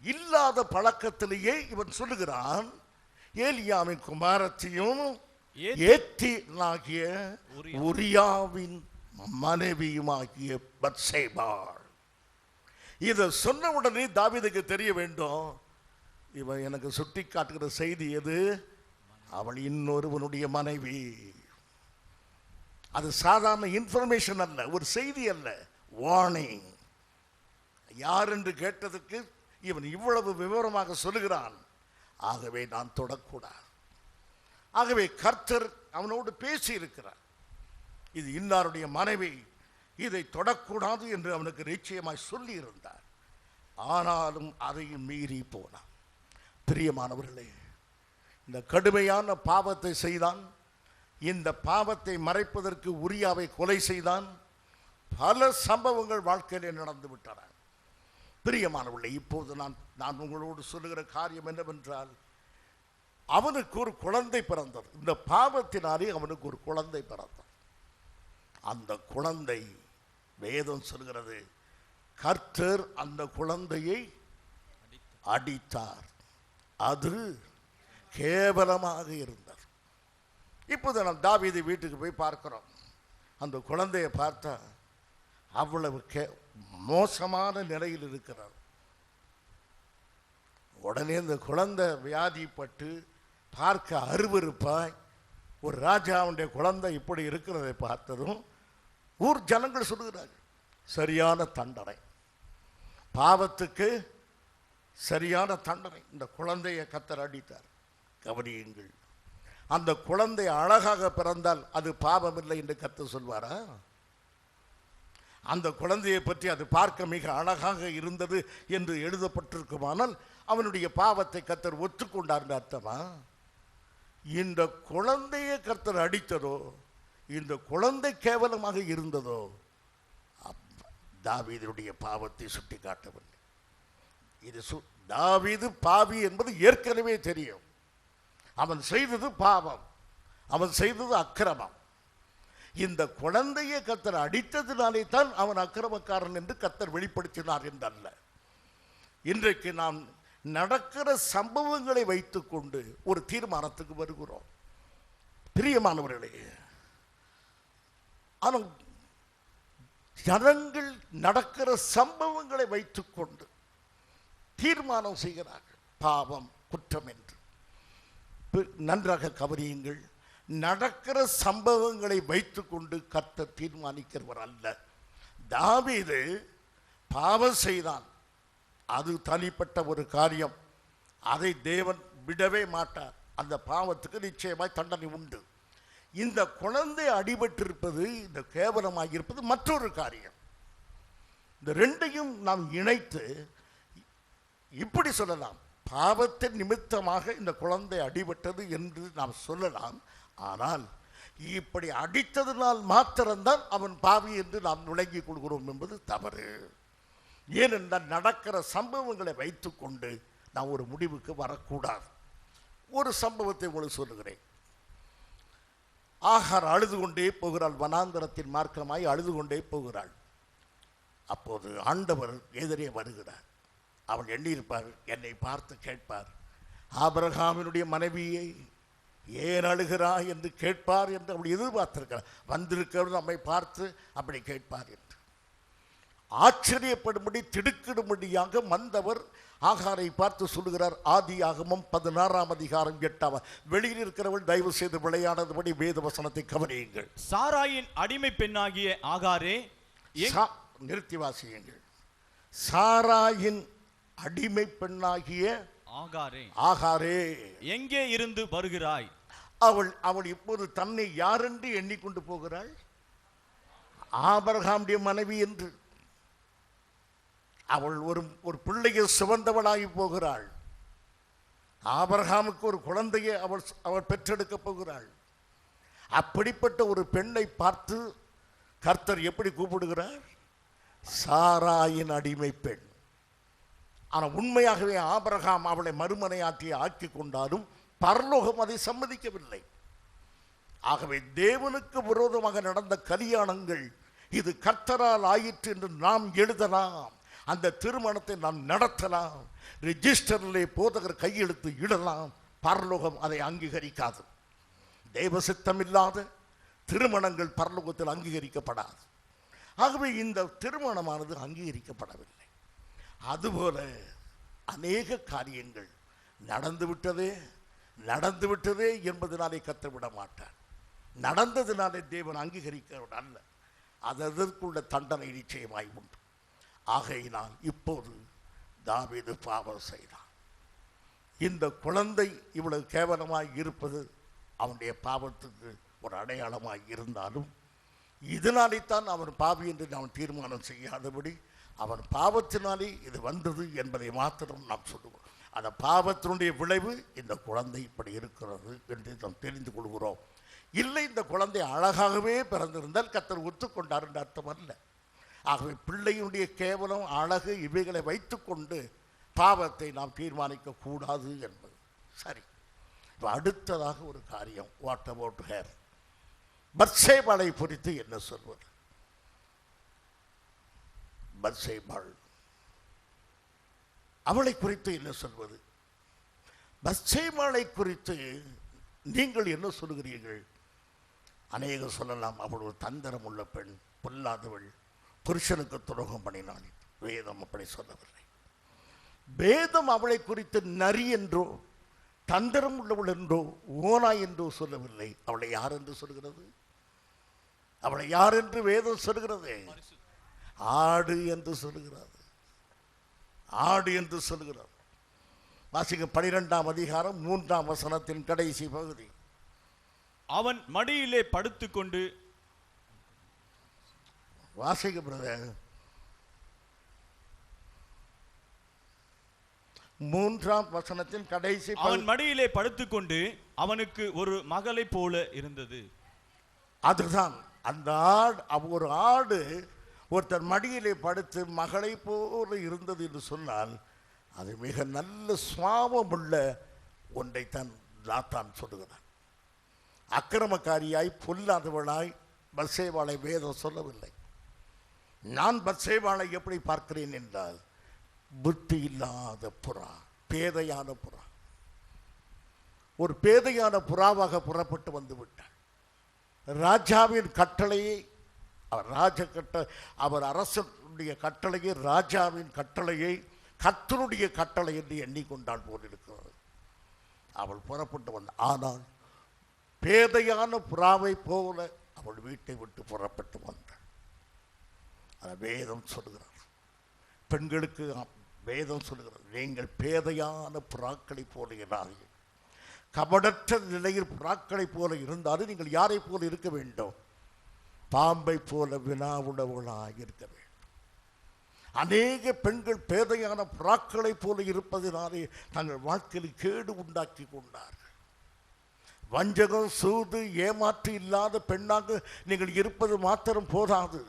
இல்லாத பழக்கத்திலேயே இவன் சொல்லுகிறான், ஏலியாவின் குமாரத்தையும் ஏத்தியனாகிய உரியாவின் மனைவியுமாகிய பத்சேபாள். இதை சொன்ன உடனே தாவீதுக்கு தெரிய வேண்டும், இவன் எனக்கு சுட்டி காட்டுகிற செய்தி எது? அவள் இன்னொருவனுடைய மனைவி. அது சாதாரண இன்ஃபர்மேஷன் அல்ல, ஒரு செய்தி அல்ல, வார்னிங். யார் என்று கேட்டதுக்கு இவன் இவ்வளவு விவரமாக சொல்லுகிறான். ஆகவே நான் தொடக்கூடாது. ஆகவே கர்த்தர் அவனோடு பேசி இருக்கிறார். இது இன்னாருடைய மனைவி, இதை தொடக்கூடாது என்று அவனுக்கு நிச்சயமாய் சொல்லி இருந்தார். ஆனாலும் அதையும் மீறி போனான். பிரியமானவர்களே, இந்த கடுமையான பாவத்தை செய்தான். இந்த பாவத்தை மறைப்பதற்கு உரியாவை கொலை செய்தான். பல சம்பவங்கள் வாழ்க்கையிலே நடந்து விட்டன. பிரியமானவர்களே, இப்போது நான் உங்களோடு சொல்லுகிற காரியம் என்னவென்றால், அவனுக்கு ஒரு குழந்தை பிறந்தது. இந்த பாவத்தினாலே அவனுக்கு ஒரு குழந்தை பிறந்தது. அந்த குழந்தை, வேதம் சொல்கிறது, கர்த்தர் அந்த குழந்தையை அடித்தார். அது கேவலமாக இருந்தது. இப்போது நாம் தாவீது வீட்டுக்கு போய் பார்க்கிறோம். அந்த குழந்தையை பார்த்தா அவ்வளவு மோசமான நிலையில் இருக்கிறார். உடனே இந்த குழந்தை வியாதிப்பட்டு பார்க்க அருவருப்பாய், ஒரு ராஜாவுடைய குழந்தை இப்படி இருக்கிறதை பார்த்ததும் ஊர் ஜனங்கள் சொல்லுகிறார்கள், சரியான தண்டனை, பாவத்துக்கு சரியான தண்டனை. இந்த குழந்தையை கர்த்தர் அடித்தார். கவனியுங்கள், அந்த குழந்தை அழகாக பிறந்தால் அது பாவம் இல்லை என்று கர்த்தர் சொல்வாரா? அந்த குழந்தையை பற்றி அது பார்க்க மிக அழகாக இருந்தது என்று எழுதப்பட்டிருக்குமானால் அவனுடைய பாவத்தை கர்த்தர் ஒத்துக்கொண்டார் அர்த்தமா? இந்த குழந்தையை கர்த்தர் அடித்ததோ, இந்த குழந்தை கேவலமாக இருந்ததோ, தாவீதுடைய பாவத்தை சுட்டி காட்டவில்லை. இது தாவீது பாவி என்பது ஏற்கனவே தெரியும். அவன் செய்தது பாவம், அவன் செய்தது அக்கிரமம். இந்த குழந்தையை கர்த்தர் அடித்ததினாலே தான் அவன் அக்கிரமக்காரன் என்று கர்த்தர் வெளிப்படுத்தினார் என்றல்ல. இன்றைக்கு நாம் நடக்கிற சம்பவங்களை வைத்துக்கொண்டு ஒரு தீர்மானத்துக்கு வருகிறோம். பிரியமானவர்களே, ஆனால் ஜனங்கள் நடக்கிற சம்பவங்களை வைத்துக்கொண்டு தீர்மானம் செய்கிறார்கள் பாவம் குற்றம் என்று. நன்றாக கவனியுங்கள், நடக்கிற சம்பவங்களை வைத்துக்கொண்டு கர்த்தர் தீர்மானிக்கிறவர் அல்ல. தாவீது பாவம் செய்தான், அது தனிப்பட்ட ஒரு காரியம், அதை தேவன் விடவே மாட்டார். அந்த பாவத்துக்கு நிச்சயமாய் தண்டனை உண்டு. இந்த குழந்தை அடிபட்டிருப்பது, இந்த கேவலமாக இருப்பது மற்றொரு காரியம். இந்த ரெண்டையும் நாம் இணைத்து இப்படி சொல்லலாம், பாவத்தின் நிமித்தமாக இந்த குழந்தை அடிபட்டது என்று நாம் சொல்லலாம். ஆனால் இப்படி அடித்ததினால் மாத்திரம்தான் அவன் பாவி என்று நாம் விளங்கிக் கொள்கிறோம் என்பது தவறு. ஏனென்றால் நடக்கிற சம்பவங்களை வைத்துக்கொண்டு நாம் ஒரு முடிவுக்கு வரக்கூடாது. ஒரு சம்பவத்தை உங்களுக்கு சொல்லுகிறேன். ஆகார் அழுது கொண்டே போகிறாள், வனாந்தரத்தின் மார்க்கமாய் அழுது கொண்டே போகிறாள். அப்போது ஆண்டவர் எதிரே வருகிறார். அவள் எண்ணியிருப்பார், என்னை பார்த்து கேட்பார், ஆபிரகாமினுடைய மனைவியை ஏன் அழுகிறாய் என்று கேட்பார் என்று அவள் எதிர்பார்த்திருக்கிறார். வந்திருக்கிறவர் நம்மை பார்த்து அப்படி கேட்பார் என்று ஆச்சரியப்படும்படி திடுக்கிடும்படியாக வந்தவர் ஆகாரை பார்த்து சொல்லுகிறார். ஆதியாகமம் 16ஆம் அதிகாரம் 8. வெளியில் இருக்கிறவள் தயவு செய்து விளையாடும்படி வேத வசனத்தை கவனியுங்கள். சாராயின் அடிமை பெண்ணாகிய ஆகாரே, நிறுத்தி வாசியுங்கள். சாராயின் அடிமை பெண்ணாகிய ஆகாரே, எங்கே இருந்து வருகிறாய்? அவள் இப்போது தன்னை யாரென்று எண்ணிக்கொண்டு போகிறாள்? ஆபிரகாமுடைய மனைவி என்று. அவள் ஒரு பிள்ளையை சுமந்தவளாகி போகிறாள். ஆபிரகாமுக்கு ஒரு குழந்தையை அவள் பெற்றெடுக்க போகிறாள். அப்படிப்பட்ட ஒரு பெண்ணை பார்த்து கர்த்தர் எப்படி கூப்பிடுகிறார்? சாராயின் அடிமை பெண். ஆனால் உண்மையாகவே ஆபிரகாம் அவளை மறுமனையாட்டி ஆக்கி கொண்டாலும் பரலோகம் அதை சம்மதிக்கவில்லை. ஆகவே தேவனுக்கு விரோதமாக நடந்த கல்யாணங்கள் இது கர்த்தரால் ஆயிற்று என்று நாம் எழுதலாம். அந்த திருமணத்தை நாம் நடத்தலாம், ரிஜிஸ்டரிலே போதகர் கையெழுத்து இடலாம். பரலோகம் அதை அங்கீகரிக்காது. தேவ சித்தமில்லாத திருமணங்கள் பரலோகத்தில் அங்கீகரிக்கப்படாது. ஆகவே இந்த திருமணமானது அங்கீகரிக்கப்படவில்லை. அதுபோல அநேக காரியங்கள் நடந்துவிட்டதே என்பதனாலே கர்த்தர் விட மாட்டார். நடந்ததினாலே தேவன் அங்கீகரிக்கிறவர் அல்ல. அதற்குள்ள தண்டனை நிச்சயமாய் உண்டு. ஆகையினால் இப்போது தாவீது பாவம் செய்தான். இந்த குழந்தை இவ்வளவு கேவலமாய் இருப்பது அவனுடைய பாவத்துக்கு ஒரு அடையாளமாய் இருந்தாலும் இதனாலே தான் அவன் பாவி என்று நாம் தீர்மானம் செய்யாதபடி அவன் பாவத்தினாலே இது வந்தது என்பதை மாத்திரம் நாம் சொல்லுவோம். அந்த பாவத்தினுடைய விளைவு இந்த குழந்தை இப்படி இருக்கிறது என்று நாம் தெரிந்து கொள்கிறோம். இல்லை, இந்த குழந்தை அழகாகவே பிறந்திருந்தால் கர்த்தர் ஒத்துக்கொண்டார் என்று அர்த்தம் அல்ல. ஆகவே பிள்ளையுடைய கேவலம் அழகு இவைகளை வைத்துக்கொண்டு பாவத்தை நாம் தீர்மானிக்க கூடாது என்பது சரி. இப்போ அடுத்ததாக ஒரு காரியம், வாட் அபவுட் ஹேர்? பத்சேபாளை குறித்து என்ன சொல்வது? பத்சேபாள், அவளை குறித்து என்ன சொல்வது? பத்சேபாளை குறித்து நீங்கள் என்ன சொல்கிறீர்கள்? அநேகம் சொல்லலாம், அவள் ஒரு தந்திரம் உள்ள பெண், பொல்லாதவள், புருஷனுக்கு துரோகம் பண்ணினாள். வேதம் அப்படி சொல்லவில்லை. வேதம் அவளை குறித்து நரி என்றோ தந்திரம் உள்ளவள் என்றோ ஓனா என்றோ சொல்லவில்லை. அவளை யார் என்று சொல்கிறது? அவளை யார் என்று வேதம் சொல்கிறது? ஆடு என்று சொல்கிறது. ஆடு என்று சொல்கிறது. வாசிக்க 12ஆம் அதிகாரம் 3ஆம் வசனத்தின் கடைசி பகுதி. அவன் மடியிலே படுத்துக்கொண்டு, வாசிக்க பிரதர், 3ஆம் வசனத்தின் கடைசி. அவன் மடியிலே படுத்துக்கொண்டு அவனுக்கு ஒரு மகளை போல இருந்தது. அதுதான் அந்த ஆடு. ஒரு ஆடு ஒருத்தர் மடியிலே படுத்து மகளை போல இருந்தது என்று சொன்னால் அது மிக நல்ல சுவாபமுள்ள ஒன்றைத்தான் நாத்தான் சொல்லுகிறான். அக்கிரமக்காரியாய் பொல்லாதவளாய் பத்சேபாளை வேதம் சொல்லவில்லை. நான் பத்சேபாளை எப்படி பார்க்கிறேன் என்றால், புத்தி இல்லாத புறா, பேதையான புறா. ஒரு பேதையான புறாவாக புறப்பட்டு வந்து விட்டார். ராஜாவின் கட்டளையை அவர் அரசனுடைய கட்டளையை, ராஜாவின் கட்டளையை கர்த்தருடைய கட்டளை என்று எண்ணிக்கொண்டால் போல் இருக்கிறது. அவள் புறப்பட்டு வந்தாள். ஆனால் பேதையான புறாவை போல அவள் வீட்டை விட்டு புறப்பட்டு வந்தாள். அதை வேதம் சொல்லுகிறார். பெண்களுக்கு வேதம் சொல்லுகிறது, நீங்கள் பேதையான புறாக்களை போல இராதீர்கள். கபடற்ற நிலையில் புறாக்களை போல இருந்தாலும் நீங்கள் யாரை போல இருக்க வேண்டும்? பாம்பை போல வினாவுடவளாக இருக்க வேண்டும். அநேக பெண்கள் பேதையான புறாக்களை போல இருப்பதினாலே தங்கள் வாழ்க்கையில் கேடு உண்டாக்கி கொண்டார்கள். வஞ்சகம், சூது, ஏமாற்று இல்லாத பெண்ணாக நீங்கள் இருப்பது மாத்திரம் போதாது,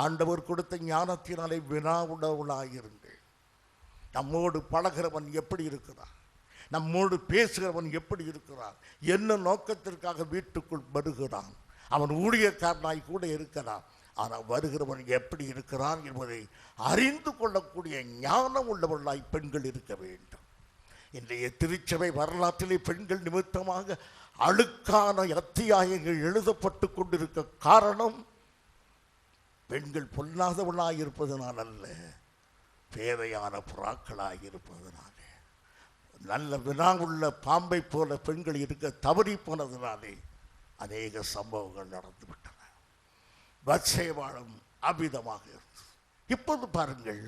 ஆண்டவர் கொடுத்த ஞானத்தினாலே வினாவுடவளாயிருங்கள். நம்மோடு பழகிறவன் எப்படி இருக்கிறான், நம்மோடு பேசுகிறவன் எப்படி இருக்கிறான், என்ன நோக்கத்திற்காக வீட்டுக்குள் வருகிறான், அவன் ஊழியக்காரனாய் கூட இருக்கிறான், ஆனால் வருகிறவன் எப்படி இருக்கிறான் என்பதை அறிந்து கொள்ளக்கூடிய ஞானம் உள்ளவர்களாய் பெண்கள் இருக்க வேண்டும். இன்றைய திருச்சபை வரலாற்றிலே பெண்கள் நிமித்தமாக அழுக்கான அத்தியாயங்கள் எழுதப்பட்டு கொண்டிருக்க காரணம் பெண்கள் பொல்லாதவளாய் இருப்பதனால் அல்ல, பேதையான புறாக்களாய் இருப்பதனாலே, நல்ல வினாவுள்ள பாம்பை போல பெண்கள் இருக்க தவறி போனதினாலே அநேக சம்பவங்கள் நடந்துவிட்டன. பத்சேபாளும் அபிதமாக இருந்தது. இப்போது பாருங்கள்,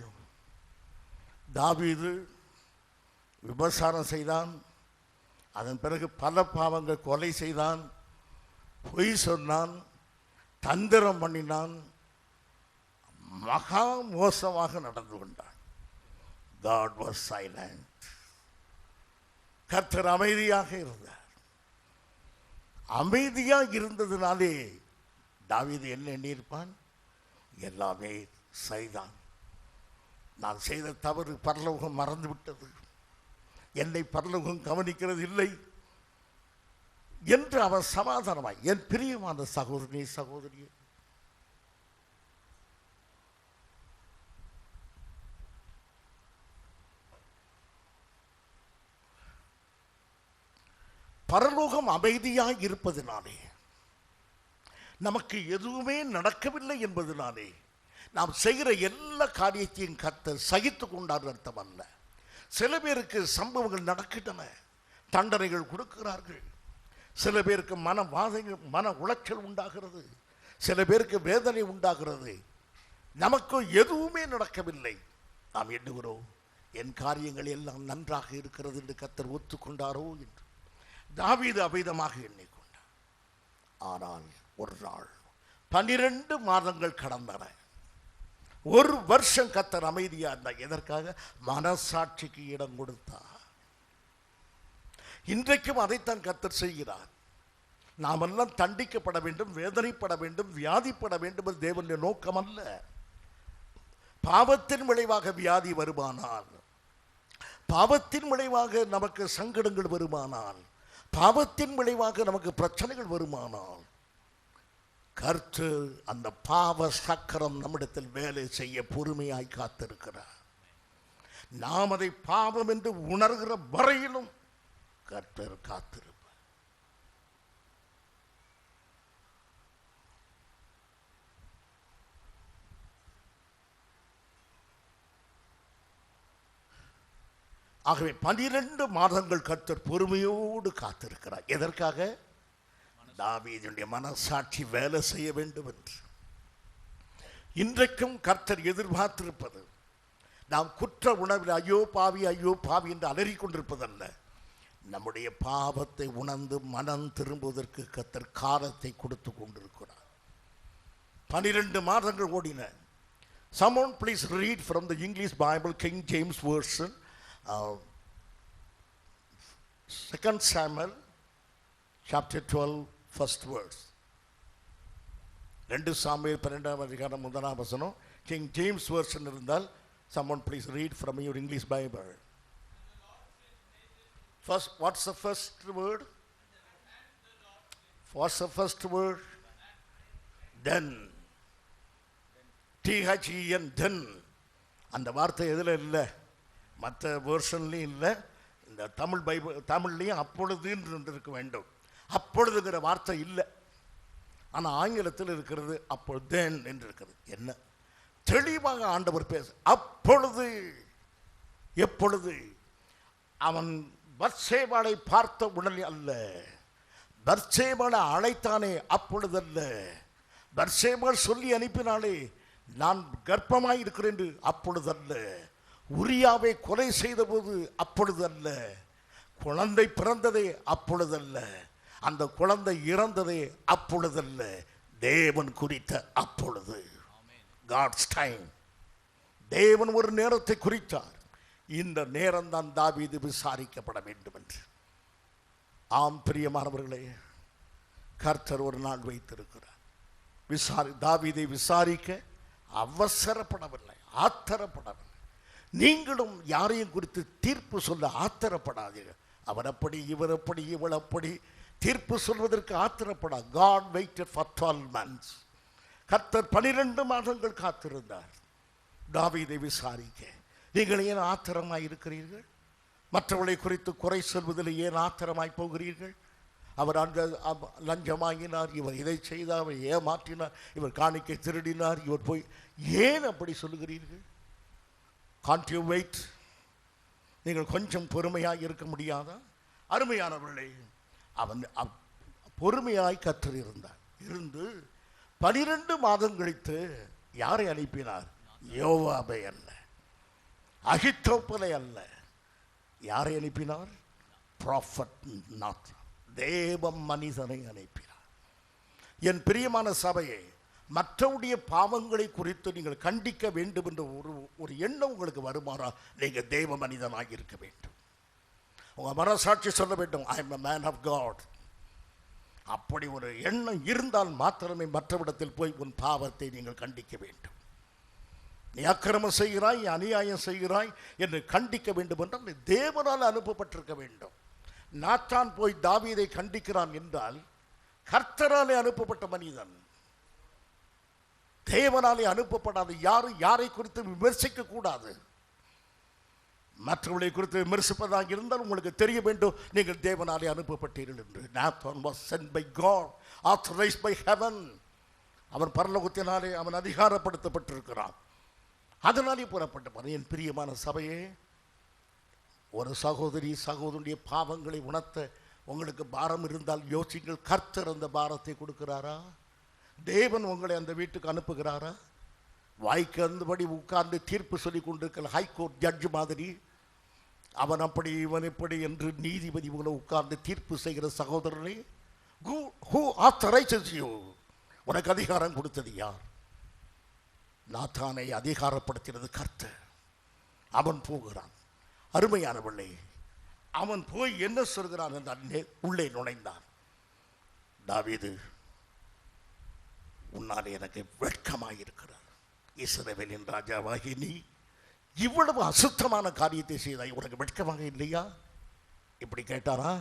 தாவீது விபசாரம் செய்தான், அதன் பிறகு பல பாவங்கள், கொலை செய்தான், பொய் சொன்னான், தந்திரம் பண்ணினான், மகா மோசமாக நடந்து கொண்டான். God was silent. கர்த்தர் அமைதியாக இருந்தார். அமைதியாக இருந்ததினாலே தாவீது என்ன எண்ணியிருப்பான்? எல்லாமே செய்தான். நான் செய்த தவறு பரலோகம் மறந்து விட்டது, என்னை பரலோகம் கவனிக்கிறது இல்லை என்று அவன் சமாதானமாய், என் பிரியமான சகோதரி சகோதரியே, பரலோகம் அமைதியாக இருப்பதினாலே, நமக்கு எதுவுமே நடக்கவில்லை என்பதனாலே நாம் செய்கிற எல்லா காரியத்தையும் கர்த்தர் சகித்து கொண்டார் அர்த்தம் அல்ல. சில பேருக்கு சம்பவங்கள் நடக்கின்றன, தண்டனைகள் கொடுக்கிறார்கள். சில பேருக்கு மன உளைச்சல் உண்டாகிறது, சில பேருக்கு வேதனை உண்டாகிறது. நமக்கு எதுவுமே நடக்கவில்லை. நாம் எண்ணுகிறோம், என் காரியங்கள் எல்லாம் நன்றாக இருக்கிறது என்று கர்த்தர் ஒத்துக்கொண்டாரோ என்று. தாவீது அபேதமாக எண்ணிக்கொண்டார். ஆனால் ஒரு நாள் 12 மாதங்கள் கடந்தன. ஒரு வருஷம் கர்த்தர் அமைதியா இருந்தார். எதற்காக? மனசாட்சிக்கு இடம் கொடுத்தார். இன்றைக்கும் அதைத்தான் கர்த்தர் செய்கிறார். நாமெல்லாம் தண்டிக்கப்பட வேண்டும், வேதனைப்பட வேண்டும், வியாதிப்பட வேண்டும் என்று தேவனுடைய நோக்கம் அல்ல. பாவத்தின் விளைவாக வியாதி வருமானால், பாவத்தின் விளைவாக நமக்கு சங்கடங்கள் வருமானால், பாவத்தின் விளைவாக நமக்கு பிரச்சனைகள் வருமானால், கர்த்தர் அந்த பாவ சக்கரம் நம்மிடத்தில் வேலை செய்ய பொறுமையாய் காத்திருக்கிறார். நாம் அதை பாவம் என்று உணர்கிற வரையிலும் கர்த்தர் காத்திருப்பார். ஆகவே 12 மாதங்கள் கர்த்தர் பொறுமையோடு காத்திருக்கிறார். எதற்காக? தாவீதுடைய மனசாட்சி வேலை செய்ய வேண்டும் என்று. இன்றைக்கும் கர்த்தர் எதிர்பார்த்திருப்பது நாம் குற்ற உணர்வில் ஐயோ பாவி ஐயோ பாவி என்று அலறிக் கொண்டிருப்பதல்ல, நம்முடைய பாவத்தை உணர்ந்து மனம் திரும்புவதற்கு கர்த்தர் காலத்தை கொடுத்து கொண்டிருக்கிறார். 12 மாதங்கள் ஓடின. Someone please read from the English Bible, King James Version, 2 Samuel chapter 12 first verse. 2 Samuel 12ஆம் அதிகாரம் 1ஆம் வசனம். King James Version இருந்தால் someone please read from your English Bible. First, what's the first word? What's the first word? Then. T-H-E-N, then. அந்த வார்த்தை எதில் இல்லை? மற்ற வேர்ஷன்லையும் இல்லை, இந்த தமிழ் பைபிள் தமிழ்லையும் அப்பொழுதுன்னு இருக்க வேண்டும். அப்பொழுதுங்கிற வார்த்தை இல்லை, ஆனால் ஆங்கிலத்தில் இருக்கிறது அப்பொழுது then என்று இருக்கிறது. என்ன தெளிவாக ஆண்டவர் பேச, அப்பொழுது. எப்பொழுது? அவன் பத்சேபாளை பார்த்த உடனே அல்ல, பத்சேபாளை அழைத்தானே அப்பொழுதல்ல, பத்சேபாள் சொல்லி அனுப்பினாலே நான் கர்ப்பமாய் இருக்கிறேன் என்று அப்பொழுதல்ல, உரியாவை கொலை செய்த போது அப்பொழுதல்ல, குழந்தை பிறந்ததே அப்பொழுதல்ல, அந்த குழந்தை இறந்ததே அப்பொழுதல்ல, தேவன் குறித்த அப்பொழுது. God's time. தேவன் ஒரு நேரத்தை குறித்தார். இந்த நேரம் தான் தாவீது விசாரிக்கப்பட வேண்டும் என்று. ஆம் பிரியமானவர்களே, கர்த்தர் ஒரு நாள் வைத்திருக்கிறார். தாவீதை விசாரிக்க அவசரப்படவில்லை, ஆத்திரப்படவில்லை. நீங்களும் யாரையும் குறித்து தீர்ப்பு சொல்ல ஆத்திரப்படாதீர்கள். அவர் அப்படி, இவர் அப்படி, இவள் அப்படி தீர்ப்பு சொல்வதற்கு ஆத்திரப்படாது. God waited for 12 months. கர்த்தர் 12 மாதங்கள் காத்திருந்தார் தாவீதை விசாரிக்க. நீங்கள் ஏன் ஆத்திரமாய் இருக்கிறீர்கள்? மற்றவர்களை குறித்து குறை சொல்வதில் ஏன் ஆத்திரமாய் போகிறீர்கள்? அவர் அந்த லஞ்சமாகினார், இவர் இதை செய்தார், அவர் ஏமாற்றினார், இவர் காணிக்கை திருடினார், இவர் போய் ஏன் அப்படி சொல்லுகிறீர்கள்? Can't you wait? நீங்கள் கொஞ்சம் பொறுமையாய் இருக்க முடியாதா? அருமையானவர்களே, அவன் பொறுமையாய் கர்த்தர் இருந்தார். இருந்து 12 மாதம் கழித்து யாரை அனுப்பினார்? யோவாபை அல்ல, அகித்தோப்பலை அல்ல. யாரை அனுப்பினார்? ப்ராஃபட் நாத்தான், தேவ மனிதனை அனுப்பினார். என் பிரியமான சபையை, மற்றவுடைய பாவங்களை குறித்து நீங்கள் கண்டிக்க வேண்டும் என்ற ஒரு எண்ணம் உங்களுக்கு வருமாறா நீங்கள் தேவ மனிதனாக இருக்க வேண்டும். உங்கள் மனசாட்சி சொல்ல வேண்டும், I am a man of God. அப்படி ஒரு எண்ணம் இருந்தால் மாத்திரமே மற்றவிடத்தில் போய் உன் பாவத்தை நீங்கள் கண்டிக்க வேண்டும். நீ அக்கிரமம் செய்கிறாய், அநியாயம் செய்கிறாய் என்று கண்டிக்க வேண்டும் என்றால் நீ தேவனால் அனுப்பப்பட்டிருக்க வேண்டும். நாத்தான் போய் தாவீதை கண்டிக்கிறான் என்றால் கர்த்தராலே அனுப்பப்பட்ட மனிதன், தேவனாலே அனுப்பப்படாது. யாரும் யாரை குறித்து விமர்சிக்க கூடாது. மற்றவர்களை குறித்து விமர்சிப்பதாக இருந்தால் உங்களுக்கு தெரிய வேண்டும் நீங்கள் தேவனாலே அனுப்பப்பட்டீர்கள் என்று. Nathan was sent by God, authorized by heaven. அவன் பரலோகத்தினாலே அவன் அதிகாரப்படுத்தப்பட்டிருக்கிறான். அதனாலே புறப்பட்டவன். என் பிரியமான சபையே, ஒரு சகோதரி சகோதரனுடைய பாவங்களை உணர்த்த உங்களுக்கு பாரம் இருந்தால் யோசிங்கள். கர்த்தர் அந்த பாரத்தை கொடுக்கிறாரா? தேவன் உங்களை அந்த வீட்டுக்கு அனுப்புகிறாரா? வாய்க்கு அந்தபடி உட்கார்ந்து தீர்ப்பு சொல்லி கொண்டிருக்கிற ஹைகோர்ட் ஜட்ஜ் மாதிரி அவன் அப்படி இவன் இப்படி என்று நீதிபதி உங்களை உட்கார்ந்து தீர்ப்பு செய்கிற சகோதரனே, who authorizes you? உனக்கு அதிகாரம் கொடுத்தது யார்? நாத்தானை அதிகாரப்படுத்தினது கர்த்தர். அவன் போகிறான். அருமையானவர்களே, அவன் போய் என்ன சொல்கிறான் என்றால் உள்ளே நுழைந்தான். தாவீது, உன்னால் எனக்கு வெட்கமாயிருக்கிறது. இஸ்ரவேலின் ராஜாவாகி நீ இவ்வளவு அசுத்தமான காரியத்தை செய்தாய், உனக்கு வெட்கமாக இல்லையா? இப்படி கேட்டாரா?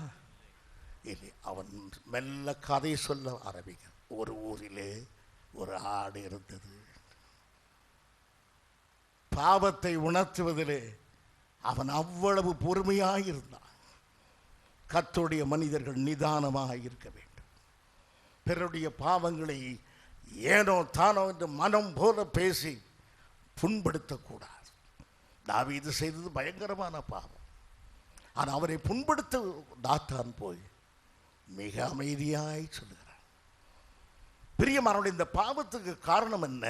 இல்லை. அவன் மெல்ல கதை சொல்ல ஆரம்பிக்க. ஒரு ஊரிலே ஒரு ஆடு இருந்தது. பாவத்தை உணர்த்துவதிலே அவன் அவ்வளவு பொறுமையாக இருந்தான். கர்த்தருடைய மனிதர்கள் நிதானமாக இருக்க வேண்டும். பிறருடைய பாவங்களை ஏனோ தானோ என்று மனம் போல பேசி புண்படுத்தக்கூடாது. தாவீது செய்தது பயங்கரமான பாவம். ஆனால் அவரை புண்படுத்த நாத்தான் போய் மிக அமைதியாய் சொல்லுகிறார். பிரியமானவர்களே, இந்த பாவத்துக்கு காரணம் என்ன?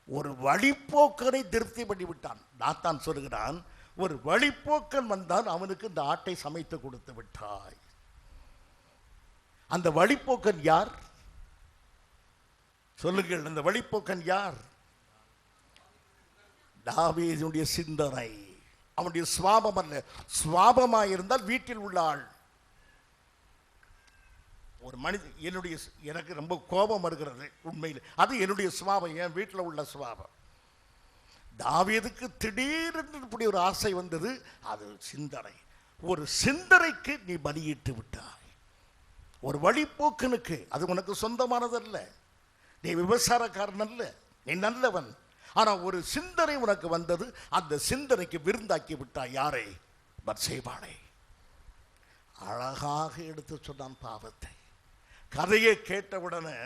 ஒரு வழிப்போக்கனை திருப்தி பண்ணிவிட்டான். நாத்தான் சொல்லுகிறான், ஒரு வழிப்போக்கன் வந்தான், அவனுக்கு இந்த ஆட்டை சமைத்து கொடுத்து விட்டாய். அந்த வழிப்போக்கன் யார் சொல்லுங்கள்? அந்த வழிப்போக்கன் யார்? தாவீதுடைய சிந்தனை, அவனுடைய சுவாபம் அல்ல. சுவாபமாயிருந்தால் வீட்டில் உள்ள ஆள். ஒரு மனிதன் எனக்கு ரொம்ப கோபம் வருகிறது உண்மையில், அது என்னுடைய சுவாபம், என் வீட்டில் உள்ள சுவாபம். தாவீதுக்கு திடீரென்று இப்படி ஒரு ஆசை வந்தது, அது சிந்தனை. ஒரு சிந்தனைக்கு நீ பலியிட்டு விட்டாய். ஒரு வழிப்போக்கனுக்கு அது உனக்கு சொந்தமானதல்ல. நீ விபசாரக்காரன் அல்ல, நீ நல்லவன். ஆனால் ஒரு சிந்தனை உனக்கு வந்தது, அந்த சிந்தனைக்கு விருந்தாக்கி விட்டாய். யாரை? பத்சேபாளை. அழகாக எடுத்து சொன்னான் பாவத்தை. கதையை கேட்டவுடனே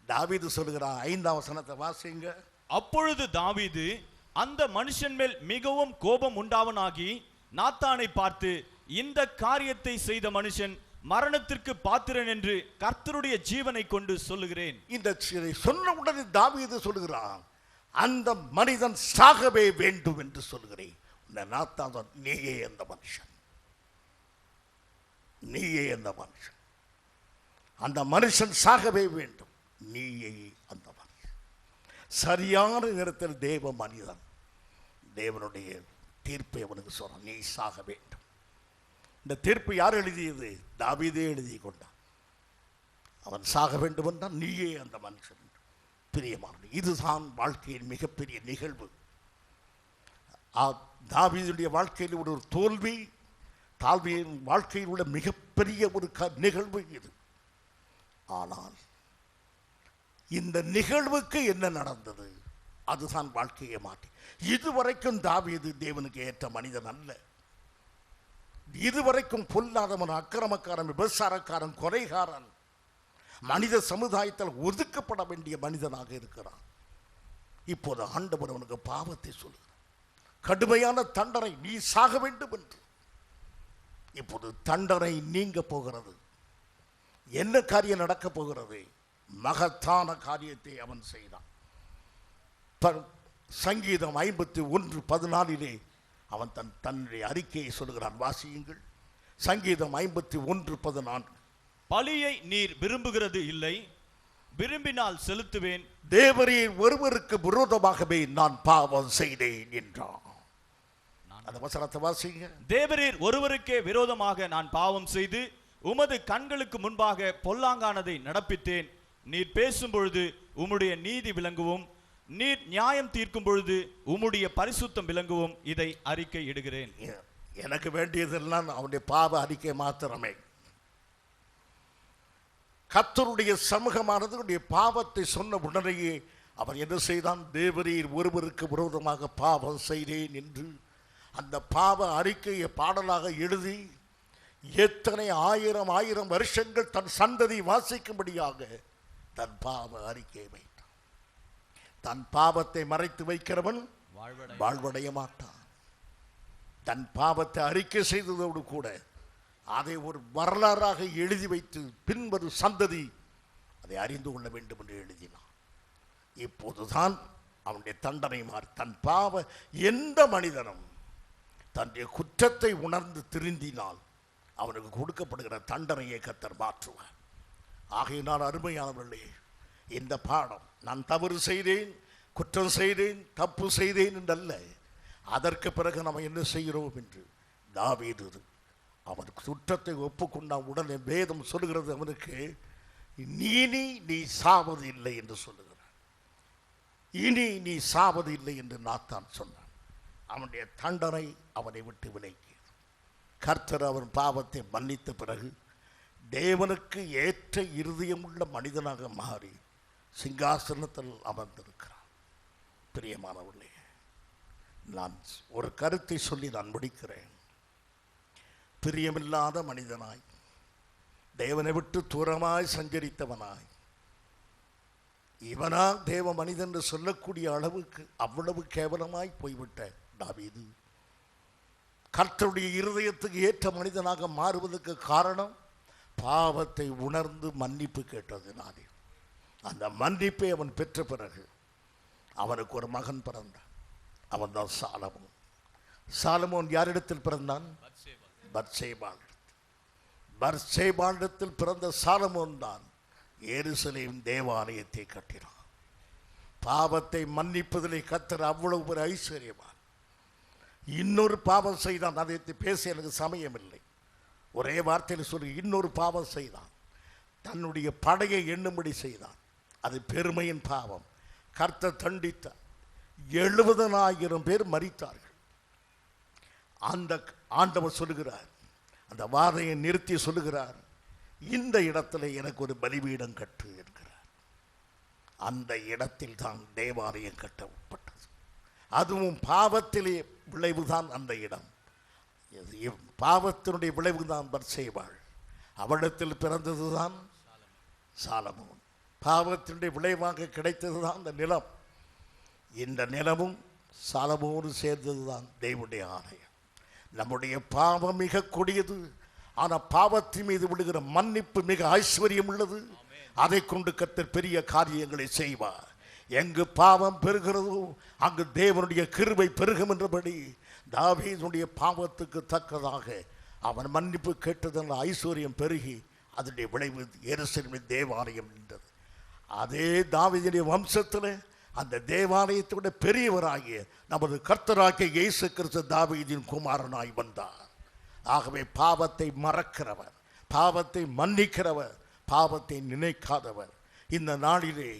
தாவீது சொல்லுகிறான், 5ஆம் வசனத்தை வாசிங்க. அப்பொழுது தாவீது அந்த மனுஷன் மேல் மிகவும் கோபம் உண்டாவனாகி நாத்தானை பார்த்து, இந்த காரியத்தை செய்த மனுஷன் மரணத்திற்கு பாத்திரன் என்று கர்த்தருடைய ஜீவனை கொண்டு சொல்லுகிறேன். இந்த சொன்ன உடனே தாவீது சொல்லுகிறான், அந்த மனிதன் சாகவே வேண்டும் என்று சொல்லுகிறேன். நாத்தான், நீயே அந்த மனுஷன், நீயே அந்த மனுஷன், அந்த மனுஷன் சாகவே வேண்டும், நீயே அந்த மனுஷன். சரியான நேரத்தில் தேவ மனிதன் தேவனுடைய தீர்ப்பை அவனுக்கு சொல்றான், நீ சாக வேண்டும். இந்த தீர்ப்பு யார் எழுதியது? தாவீதே எழுதி கொண்டான். அவன் சாக வேண்டும் என்றால் நீயே அந்த மனுஷன். பிரியமானது, இதுதான் வாழ்க்கையின் மிகப்பெரிய நிகழ்வு. தாவீதுடைய வாழ்க்கையில் ஒரு தோல்வி, தாவீதின் வாழ்க்கையில் உள்ள மிகப்பெரிய ஒரு நிகழ்வு இது. ஆனால் இந்த நிகழ்வுக்கு என்ன நடந்தது? அதுதான் வாழ்க்கையை மாற்றி. இதுவரைக்கும் தாவீது தேவனுக்கு ஏற்ற மனிதன் அல்ல. இதுவரைக்கும் பொல்லாதவன், அக்கிரமக்காரன், விபசாரக்காரன், கொலைகாரன், மனித சமுதாயத்தில் ஒதுக்கப்பட வேண்டிய மனிதனாக இருக்கிறான். இப்போது ஆண்டவர் அவனுக்கு பாவத்தை சொல்லுகிறார், கடுமையான தண்டனை, நீ சாக வேண்டும் என்று. இப்போது தண்டனை நீங்க போகிறது. என்ன காரியம் நடக்க போகிறது? மகத்தான காரியத்தை அவன் செய்தான். சங்கீதம் 51:14 அவன் தன்னுடைய அறிக்கையை சொல்லுகிறான். வாசியுங்கள். சங்கீதம் 51:14. பலியை நீர் விரும்புகிறது இல்லை, விரும்பினால் செலுத்துவேன். தேவரீர் ஒருவருக்கு விரோதமாகவே நான் பாவம் செய்தேன் என்றான். அந்த வசனத்தை வாசிங்க. தேவரீர் ஒருவருக்கே விரோதமாக நான் பாவம் செய்து உமது கண்களுக்கு முன்பாக பொல்லாங்கானதை நடப்பித்தேன். நீர் பேசும் பொழுது உம்முடைய நீதி விளங்கவும், நீர் நியாயம் தீர்க்கும் பொழுது உம்முடைய பரிசுத்தம் விளங்கவும் இதை அறிக்கை இடுகிறேன். எனக்கு வேண்டியதெல்லாம் அவனுடைய பாவ அறிக்கை மாத்திரமே. கர்த்தருடைய சமூகமானது பாவத்தை சொன்ன உடனேயே அவன் என்ன செய்தான்? தேவரீர் ஒருவருக்கு விரோதமாக பாவம் செய்தேன் என்று அந்த பாவ அறிக்கையை பாடலாக எழுதி எத்தனை ஆயிரம் வருஷங்கள் தன் சந்ததி வாசிக்கும்படியாக தன் பாவ அறிக்கையை வைத்தான். தன் பாவத்தை மறைத்து வைக்கிறவன் வாழ்வடைய மாட்டான். தன் பாவத்தை அறிக்கை செய்ததோடு கூட அதை ஒரு வரலாறாக எழுதி வைத்து பின்வரும் சந்ததி அதை அறிந்து கொள்ள வேண்டும் என்று எழுதினான். இப்போதுதான் அவனுடைய தண்டனை மாறி தன் பாவ எந்த மனிதனும் தன்னுடைய குற்றத்தை உணர்ந்து திருந்தினால் அவனுக்கு கொடுக்கப்படுகிற தண்டனையை கர்த்தர் மாற்றுவார். ஆகையினால் அருமையானவர்களே, இந்த பாடம் நான் தவறு செய்தேன், குற்றம் செய்தேன், தப்பு செய்தேன் என்றல்ல, அதற்கு பிறகு நம்ம என்ன செய்கிறோம் என்று தாவீது அவன் குற்றத்தை ஒப்புக்கொண்டான். உடனே வேதம் சொல்லுகிறது அவனுக்கு, நீ சாவது இல்லை என்று சொல்லுகிறான். இனி நீ சாவது இல்லை என்று நாத்தான் சொன்னான். அவனுடைய தண்டனை அவனை விட்டு விலகியது. கர்த்தர் அவன் பாவத்தை மன்னித்த பிறகு தேவனுக்கு ஏற்ற இருதயமுள்ள மனிதனாக மாறி சிங்காசனத்தில் அமர்ந்திருக்கிறான். பிரியமானவர்களே, நான் ஒரு கருத்தை சொல்லி நான் முடிக்கிறேன். பிரியமில்லாத மனிதனாய், தேவனை விட்டு தூரமாய் சஞ்சரித்தவனாய், இவனா தேவ மனிதன் என்று சொல்லக்கூடிய அளவுக்கு அவ்வளவு கேவலமாய் போய்விட்ட தாவீது கர்த்தருடைய இருதயத்துக்கு ஏற்ற மனிதனாக மாறுவதற்கு காரணம் பாவத்தை உணர்ந்து மன்னிப்பு கேட்டதினாலே. அந்த மன்னிப்பை அவன் பெற்ற பிறகு அவனுக்கு ஒரு மகன் பிறந்தான். அவன் தான் சாலமோன். சாலமோன் யாரிடத்தில் பிறந்தான்? பத்சேபாளிடத்தில் பிறந்த சாலமோன் தான் எருசலேம் தேவாலயத்தை கட்டினான். பாவத்தை மன்னிப்பதிலே கர்த்தர் அவ்வளவு ஒரு ஐஸ்வர்யவான். இன்னொரு பாவம் செய்தான். அதை பேச எனக்கு சமயம் இல்லை. ஒரே வார்த்தையில் சொல்லி, இன்னொரு பாவம் செய்தான். தன்னுடைய படையை எண்ணும்படி செய்தான். அது பெருமையின் பாவம். கர்த்தர் தண்டித்தார். 70,000 பேர் மரித்தார்கள். அந்த ஆண்டவர் சொல்லுகிறார், அந்த வாதையை நிறுத்தி சொல்லுகிறார், இந்த இடத்துல எனக்கு ஒரு பலிபீடம் கட்டு என்கிறார். அந்த இடத்தில் தான் தேவாலயம் கட்டப்பட்டது. அதுவும் பாவத்திலே விளைவுதான் அந்த இடம். பாவத்தினுடைய விளைவுதான் பத்சேபாள். அவளிடத்தில் பிறந்ததுதான் சாலமோன். பாவத்தினுடைய விளைவாக கிடைத்ததுதான் அந்த நிலம். இந்த நிலமும் சாலமோனு சேர்ந்ததுதான் தேவனுடைய ஆலயம். நம்முடைய பாவம் மிக கொடியது. ஆனால் பாவத்தின் மீது விடுகிற மன்னிப்பு மிக ஐஸ்வர்யம் உள்ளது. அதை கொண்டு கர்த்தர் பெரிய காரியங்களை செய்வார். எங்கு பாவம் பெருகிறதோ அங்கு தேவனுடைய கிருபை பெருகும் என்றபடி தாவீதுடைய பாவத்துக்கு தக்கதாக அவன் மன்னிப்பு கேட்டதன் ஐஸ்வர்யம் பெருகி அதனுடைய விளைவு எருசலேமின் தேவாலயம் நின்றது. அதே தாவீதுடைய வம்சத்தில் அந்த தேவாலயத்தோட பெரியவராகிய நமது கர்த்தராகிய இயேசு கிறிஸ்து தாவீதின் குமாரனாய் வந்தார். ஆகவே பாவத்தை மறக்கிறவர், பாவத்தை மன்னிக்கிறவர், பாவத்தை நினைக்காதவர் இந்த நாளிலே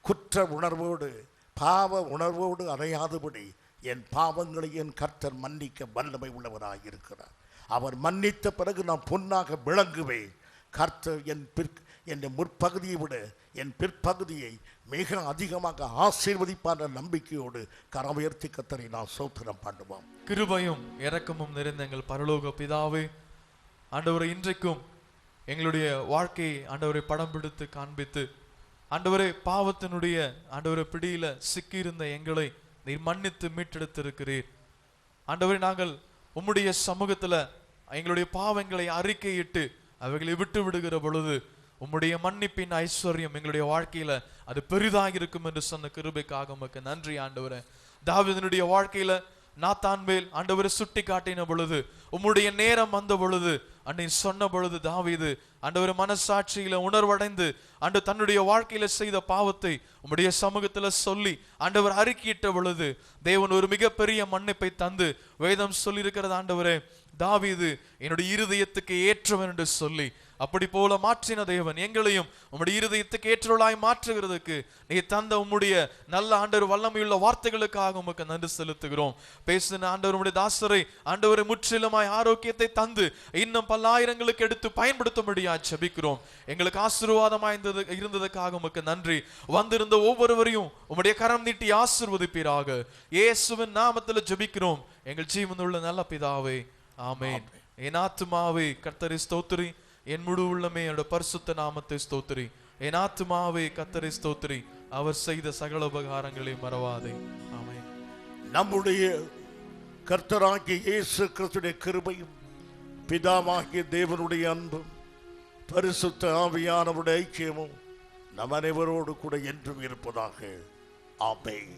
குற்ற உணர்வோடு பாவ உணர்வோடு அறையாதபடி என் பாவங்களை என் கர்த்தர் மன்னிக்க வல்லமை உள்ளவராயிருக்கிறார். அவர் மன்னித்த பிறகு நான் பொன்னாக விளங்குவேன். கர்த்தர் என் முற்பகுதியை விட என் பிற்பகுதியை மிக அதிகமாக ஆசீர்வதிப்பான நம்பிக்கையோடு கரமுயர்த்தி கர்த்தரை நான் ஸ்தோத்திரம் பண்ணுவோம். கிருபையும் இரக்கமும் நிறைந்த எங்கள் பரலோக பிதாவே, ஆண்டவரை இன்றைக்கும் எங்களுடைய வாழ்க்கையை ஆண்டவரை படம் பிடித்து காண்பித்து ஆண்டவரே பாவத்தினுடைய ஆண்டவரை பிடியில சிக்கியிருந்த எங்களை நீர் மன்னித்து மீட்டெடுத்திருக்கிறீர். ஆண்டவரே, நாங்கள் உம்முடைய சமூகத்துல எங்களுடைய பாவங்களை அறிக்கையிட்டு அவைகளை விட்டு விடுகிற பொழுது உம்முடைய மன்னிப்பின் ஐஸ்வர்யம் எங்களுடைய வாழ்க்கையில அது பெரிதாக இருக்கும் என்று சொன்ன கிருபைக்காக உமக்கு நன்றி ஆண்டவரே. தாவீதினுடைய வாழ்க்கையில நாத்தான் மேல் ஆண்டவரை சுட்டி காட்டின பொழுது, உம்முடைய நேரம் வந்த பொழுது அன்னை சொன்ன பொழுது தாவீது ஆண்டவர் மனசாட்சியில உணர்வடைந்து ஆண்டு தன்னுடைய வாழ்க்கையில செய்த பாவத்தை உம்முடைய சமூகத்துல சொல்லி ஆண்டவர் அறிக்கையிட்ட பொழுது தேவன் ஒரு மிகப்பெரிய மன்னிப்பை தந்து வேதம் சொல்லி இருக்கிறது. ஆண்டவரே, தாவீது என்னுடைய இருதயத்துக்கு ஏற்றவன் என்று சொல்லி அப்படி போல மாற்றின தேவன் எங்களையும் உம்முடைய இருதயத்துக்கு ஏற்றவளாய் மாற்றுகிறதுக்கு நீ தந்த உம்முடைய நல்ல ஆண்டவர் வல்லமையுள்ள வார்த்தைகளுக்காக உமக்கு நன்றி செலுத்துகிறோம். பேசின ஆண்டவர் உம்முடைய தாசரை ஆண்டவரை முற்றிலுமாய் ஆரோக்கியத்தை தந்து இன்னும் பல்லாயிரங்களுக்கு எடுத்து பயன்படுத்தும்படியா ஜெபிக்கிறோம். எங்களுக்கு ஆசீர்வாதமாய் இருந்ததுக்காக உமக்கு நன்றி. வந்திருந்த ஒவ்வொருவரையும் உம்முடைய கரம் நீட்டி ஆசீர்வதிப்பீராக. இயேசுவின் நாமத்தில் ஜெபிக்கிறோம் எங்கள் ஜீவனுள்ள நல்ல பிதாவே, ஆமென். என் ஆத்துமாவே கர்த்தரை ஸ்தோத்திரி, என் முழு உள்ளமே என்னோட பரிசுத்த நாமத்தை ஸ்தோத்திரி. என் ஆத்துமாவே கர்த்தரை ஸ்தோத்திரி, அவர் செய்த சகல உபகாரங்களை மறவாதே. ஆமென். நம்முடைய கர்த்தராகிய இயேசு கிறிஸ்துவின் கிருபையும் பிதாவாகிய தேவனுடைய அன்பும் பரிசுத்த ஆவியானவருடைய ஐக்கியமும் நம் அனைவரோடு கூட என்றும் இருப்பதாக. ஆமென்.